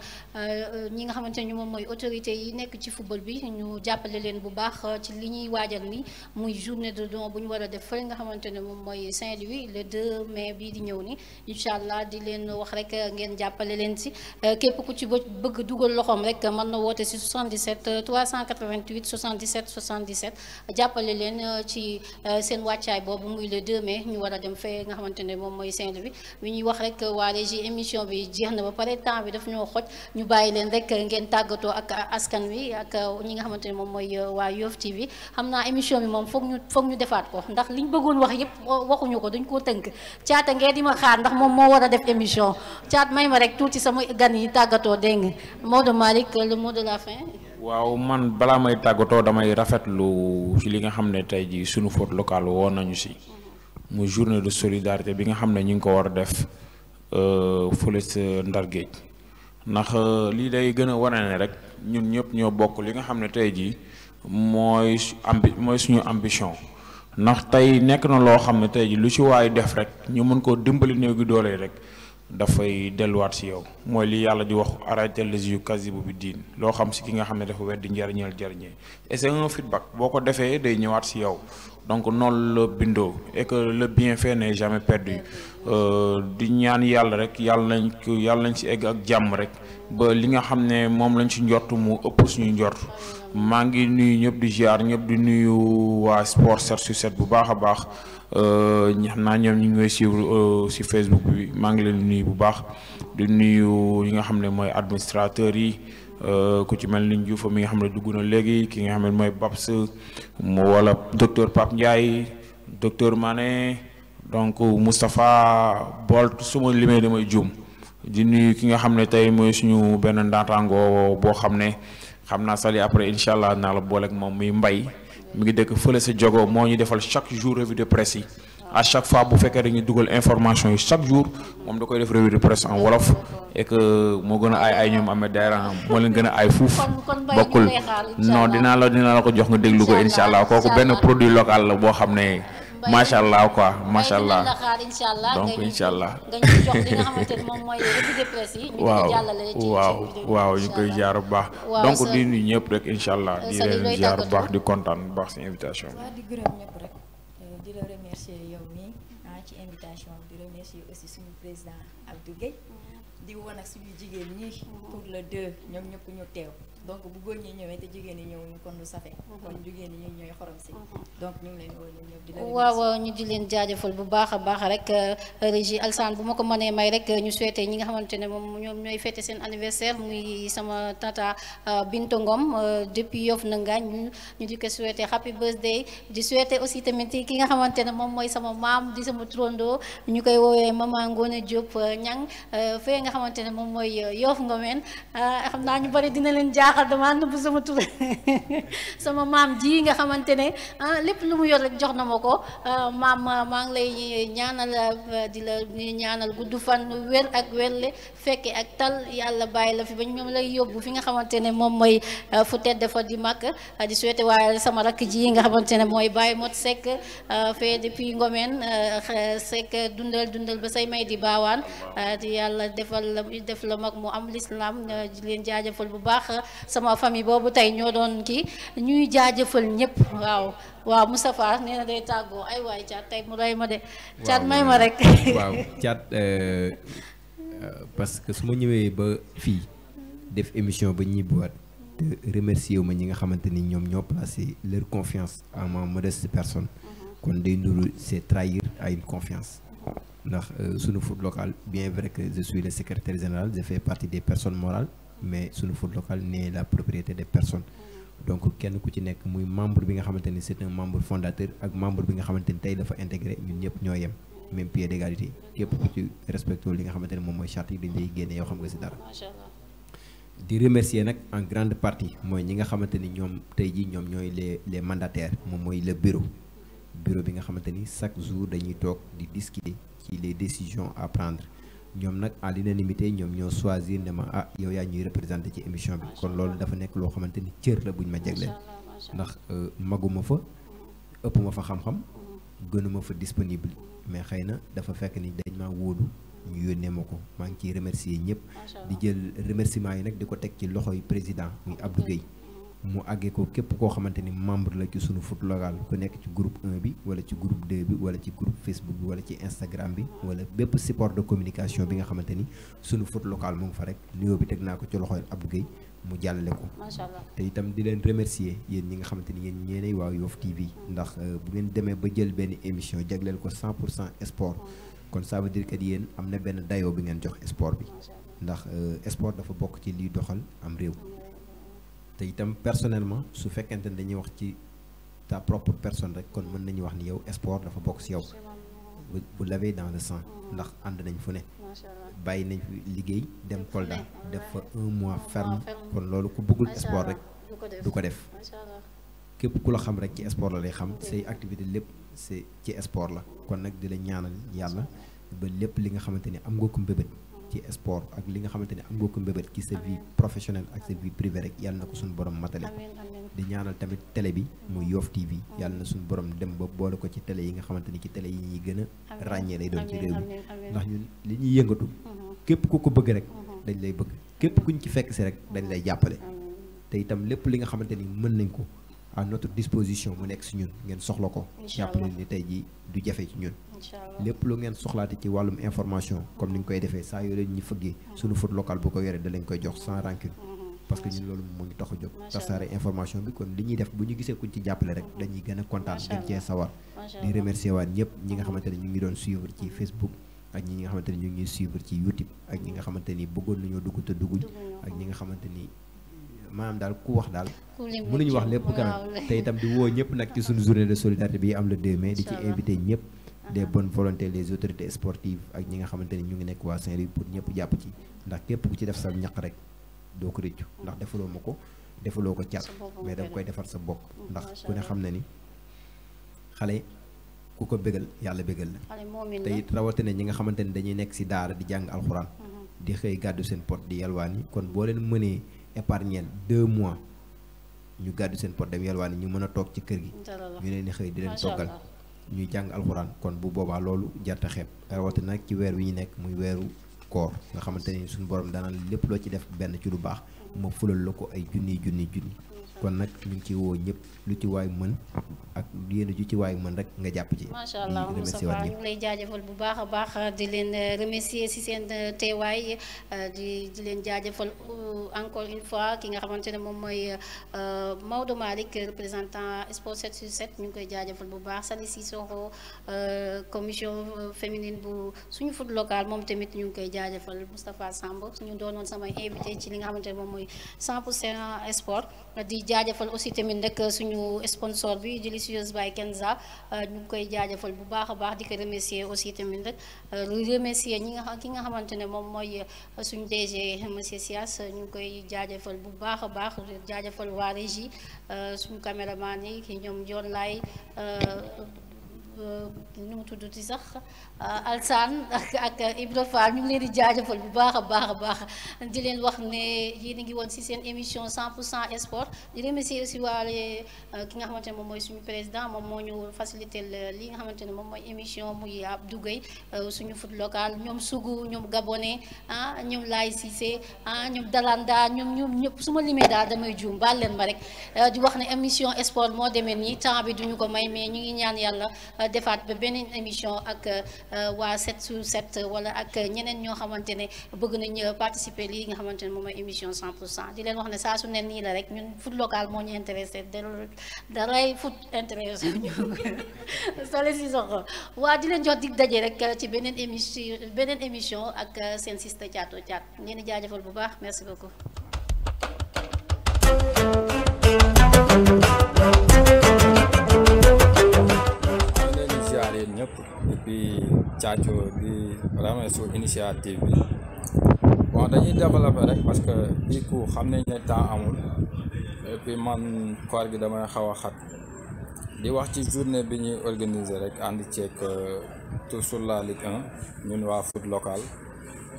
ñi nga xamante ne moom mooy autorité yi nekk ci football bi ñu jàppale leen bu baax ci li ñuy waajal ni muy journée de don bu ñu war a def fële nga xamante ne moom mooy Saint-Louis le 2 mai bii di ñëw ni incha allah di leen wax rek ngeen jàppale leen si képp ku ci bëgg dugal loxoom rek mën na woote si 77 388 77 77 jàppale leen ci seen wàccaay boobu muy le 2 mai ñu war a dem fee nga xamante ne moom mooy Saint-Louis bi ñuy wax rek waa régie émission bi jeex na ba pare temps bi daf ñoo xoj ñu bàyyi leen rek ngeen tàggatoo ak askan wi ak ñi nga xamante ne moom mooy waa Yoff TV xam naa émission bi moom foog ñu defaat ko ndax liñ bëggoon wax yëpp waxuñu ko dañ koo tënk caata ngeen di ma xaar ndax moom moo war a def émission caat may ma rek tuuti sama gan yi tàggatoo dégg nga Maodo Malick le mot de la fin. waaw man balaa may tàggatoo damay rafetlu ci li nga xam ne tey jii sunu faute locale woon nañu si mu journée de solidarité bi nga xam ne ñu ngi ko war a def fële sa Ndar Géej ndax lii day gën a wane ne rek ñun ñëpp ñoo bokk li nga xam ne tey jii mooy suñu ambition ndax tey nekk na loo xam ne tey jii lu ci waay def rek ñu mën koo dimbali néew gi doole rek dafay delluwaat si yow mooy li yàlla di wax arrêté les yeux kasibu bi diin loo xam si ki nga xam ne dafa weddi njariñeel jariñee et c'est un feedback boo ko defee day ñëwaat si yow donc noonu la bindoo et que le bienfait n'est jamais perdu di ñaan yàlla rek yàlla nañ si egg ak jàmm rek ba li nga xam ne moom lañ si njort mu ëpp suñu njort maa ngi nuyu ñëpp di ziar ñëpp di nuyu waa Sport 7/7 bu baax a baax xam naa ñoom ñu ngi koy suivre si Facebook bi maa ngi leen di nuyu bu baax di nuyu ñi nga xam ne mooy administrateurs yi ku ci mel ni Diouf mi nga xam ne dugg na léegi ki nga xam ne mooy Babs mu wala docteur Pape Ndiaye docteur Mané donc Moustapha Bolt su ma limee damay juum di nuyu ki nga xam ne tey mooy suñu benn ndaataango boo xam ne xam naa sali après incha allah naa la boole ak moom muy Mbay mi ngi dëkk fële sa jogo moo ñu defal chaque jour revue de presse yi à chaque fois bu fekkee dañuy dugal information yi chaque jour moom da koy def revue de presse en wolof et que moo gën a ay ñoom Ahmed Dayra moo leen gën a ay fuuf bokkul non dinaa la ko jox nga déglu ko incha allah kooku benn produit local la boo xam ne macha allah quoi macha allah la xaar incha allah donc incha allah nga ñu jox li nga xamante ne moom mooy revue de presse yi. ñu waaw ko jàllale ci waaw ñu koy jaar bu baax. donc di nuyu ñëpp rek incha allah di leen jaar bu baax di kontaan bu baax si invitation bi. waaw di gërëm ñëpp rek di la remercier yow mii ci invitation di remercier aussi suñu président Abdou Gueye di woon ak suñu jigéen ñi pour le 2 ñoom ñëpp ñu teew donc bu góor ñi ñëwee te jigéen ñi ñëw ñu kon lu safe kon jigéen ñi ñooy xorom si donc ñu ngi leen woo ñoom ñëpp di la waaw ñu di leen jaajëfal bu baax a baax rek Régie Alsane bu ma ko mënee may rek ñu souhaité ñi nga xamante ne moom ñoom ñooy fêté seen anniversaire muy sama tata Binto Ngom depuis Yoff na Ngaañ ñu di ko souhaité happy birthday di souhaité aussi tamit ki nga xamante ne moom mooy sama maam di sama turandoo ñu koy woowee Maman Ngone Diop Ñang fee nga xamante ne moom mooy Yoff Ngomeen xam naa ñu bari dina leen jaaxal dama nëbb sama tur sama maam ji nga xamante ne lépp lu mu yor rek jox na ma ko maam maa ngi lay ñaanal di la ñaanal gudd fan wér ak wérle fekke ak tal yàlla bàyyi la fi ba ñu lay yóbbu fi nga xamante ne moom mooy fu tedd fa di mag di souhaité waaye sama rakk ji nga xamante ne mooy Baye Mot Seck fee depuis Ngomeen Seck dundal ba say may di baawaan di yàlla def la mag mu am l'islam di leen jaajëfal bu baax sama famille boobu tey ñoo doon kii ñuy jaajëfal ñëpp waaw Moustapha nee na day tàggoo ay waay Thiat tey mu rey ma de Thiat may ma rek waaw Thiat parce que su ma ñëwee ba fii def émission ba ñibbiwaat te remercier wu ma ñi nga xamante ni ñoom ñoo placé leur confiance en ma modeste personne kon day nuru c'est trahir à une confiance ndax sunu foot local bien vrai que je suis le secrétaire général je fais partie des personnes morales mais sunu foot local n'est la propriété des personnes donc kenn ku ci nekk muy membre bi nga xamante ni c'est un membre fondateur ak membre bi nga xamante ni tey dafa intégré ñun ñëpp ñoo yem même pied d'égalité képp ku ci respecté li nga xamante ne moom mooy charte yi dañ lay génne yoo xam nga si dara di remercier nag en grande partie mooy ñi nga xamante ni ñoom tey jii ñoom ñooy les mandataires moom mooy le bureau bi nga xamante ni chaque jour dañuy toog di discuter ci les décisions à prendre ñoom nag à l'unanimité ñoom ñoo choisir ne ma yow yaa ñuy représenté ci émission bi kon loolu dafa nekk loo xamante ni cër la buñ ma jagleel ndax maguma fa ëpp ma fa xam-xam gënuma fa disponible mais xëy na dafa fekk ni dañ maa wóolu ñu yónnee ma ko maa ngi ciy remercier ñëpp di jël remerciement yi nag di ko teg ci loxoy président muy Abdou Gueye mu àggee ko képp koo xamante ni membre la ci sunu foot local ku nekk ci groupe 1 bi wala ci groupe 2 bi wala ci groupe Facebook bi wala ci Instagram bi wala bépp support de communication bi nga xamante ni sunu foot local mu ngi fa rek nuyoo bi teg naa ko ci loxoy Abdou Gueye mu jàllale ko te itam di leen remercier yéen ñi nga xamante ni yéen ñeenay waa Yoff TV ndax bu ngeen demee ba jël benn émission jagleel ko 100% sport kon ça veut dire que yéen am na benn dayoo bi ngeen jox sport bi ndax sport dafa bokk ci liy doxal am réew te itam personnellement su fekkente ne dañuy wax ci ta propre personne rek kon mën nañu wax ni yow sport dafa bokk ci yow bu l'avez dans le sang ndax ànd nañ fu ne bàyyi nañ fi liggéey dem Kolda def fa 1 mois ferme kon loolu ku bëggul sport rek du ko def képp ku la xam rek ci sport la lay xam say activité lépp c'est ci sport la kon nag di la ñaanal yàlla ba lépp li nga xamante ni am nga ko mbébét ci sport ak li nga xamante ni am nga ko mbébét ci sa vie professionnelle ak sa vie privée rek yàlla na ko suñu borom matale di ñaanal tamit télé bi muy Yoff TV yàlla na suñu borom dem ba boole ko ci télé yi nga xamante ni ci télé yi ñuy gën a ràññee lay doon ci réew mi ndax ñun li ñuy yëngatu képp ku ko bëgg rek dañ lay bëgg képp kuñ ci fekk si rek dañ lay jàppale te itam lépp li nga xamante ni mën nañ ko à notre disposition mu nekk si ñun ngeen soxla ko jàppale ni tey jii du jafe ci ñun lépp lu ngeen soxlaate ci wàllum information comme ni ñu koy defee saa yoo leen ñu fëggee suñu foot local bu ko yoree da lañ koy jox sans rancune parce que ñun loolu moo ngi tax a jóg tasaare information bi kon li ñuy def bu ñu gisee kuñ ci jàppale rek dañuy gën a kontaan gën cee sawar di remercier waat ñëpp ñi nga xamante ne ñu ngi doon suivre ci Facebook ak ñi nga xamante ne ñu ngi suivre ci YouTube ak ñi nga xamante ni bëggoon nañoo dugg te dugguñ ak ñi nga xamante ni maanaam daal ku wax daal mënuñu wax lépp quand même te itam di woo ñëpp nag ci suñu journée de solidarité bi am le 2 mai di ci invité ñëpp des bonnes volontés les autorités sportives ak ñi nga xamante ni ñu ngi nekk waa Saint-Louis pour ñëpp jàpp ci ndax képp ku ci def sa ñaq rek doo ko rëccu ndax defaloo ma ko defaloo ko Thiat mais danga koy defar sa bopp ndax ku ne xam na ni xale ku ko bégal yàlla bégal la te it rawatina ñi nga xamante ni dañuy nekk si daara di jàng alxuraan di xëy gàddu seen pot di yalwaan yi kon boo leen mënee épargnel 2 mois ñu gàddu seen pot dem yalwaan yi ñu mën a toog ci kër gi ñu leen di xëy di leen toggal ñuy jàng alxuraan kon bu boobaa loolu jarta xeeb rawatina nag ci weer wi ñu nekk muy weeru koor nga xamante ni suñu borom daanaan lépp loo ci def benn ci lu baax ma fulal la ko ay junni kon nag ñu ngi ci woo ñëpp lu ci waay mën ak yéen ju ci waay mën rek nga jàpp ci. macha allah Moustapha ñu ngi lay jaajëfal bu baax a baax di leen remercier si seen teewaay di leen jaajëfal encore une fois ki nga xamante ne moom mooy Maodo Malick représentant Sport 7 sur 7 ñu ngi koy jaajëfal bu baax Sali Sissoko commission féminine bu suñu foot local moom tamit ñu ngi koy jaajëfal Moustapha Samb ñu doonoon samay invité ci li nga xamante ne moom mooy 100% sport di jaajëfal aussi tamit nag suñu sponsor bi Delicious by Kenza ñu ngi koy jaajëfal bu baax a baax di ko remercier aussi tamit nag remercier ki nga xamante ne moom mooy suñu DG monsieur Sias ñu ngi koy jaajëfal bu baax a baax jaajëfal waa régie suñu caméraman yi ñoom John Lay nu mu tuddati sax Alsaan ak Ibra Fall ñu ngi leen di jaajëfal bu baax a baax di leen wax ne yéen a ngi woon ci seen émission 100% sport di remercier aussi waale ki nga xamante ne moom mooy suñu président moom moo ñu faciliter li nga xamante ne moom mooy émission muy Abdou Gueye suñu foot local ñoom Sougou ñoom Gabonais ñoom Laye Cissé ñoom Dalanda ñoom ñëpp su ma limee daal damay juum baal leen ma rek di wax ne émission sport moo demee nii temps bi duñu ko may mais ñu ngi ñaan yàlla defaat ba beneen émission ak waa 7 sur 7 wala ak ñeneen ñoo xamante ne bëgg nañ participer lii nga xamante ne moom mooy émission 100% di leen wax ne saa su ne nii la rek ñun foot local moo ñu intéressé daray foot intéressé ñu Sali Sissoko waa di leen jox dig daje rek ci beneen émission ak seen siste Thiatou Thiat ngeen di jaajëfal bu baax merci beaucoup. ñëpp et puis Thiatou di vraiment sur initiative bi bon dañuy développer rek parce que bii ku xam nañ ne temps amul et puis man koor gi damay xaw a xat di wax ci journée bi ñuy organiser rek ànd ceeg tout sur la Ligue 1 ñun waa foot local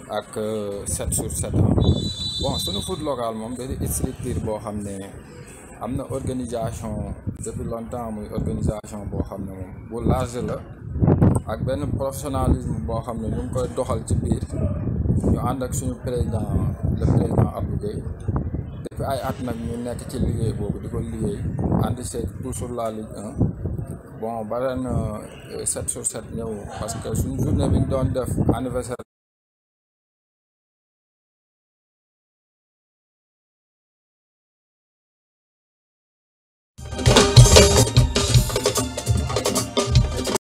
ak 7 sur 7 bon suñu foot local moom da di structure boo xam ne am na organisation depuis longtemps muy organisation boo xam ne moom bu large la ak benn professionnalisme boo xam ne ñu ngi koy doxal ci biir ñu ànd ak suñu président le président Abdou Gueye depuis ay at nag ñu nekk ci liggéey boobu di ko liggéey ànd seeg tout sur la Ligue 1 bon ba ren 7 sur 7 ñëw parce que suñu journée bi ñu doon def anniversaire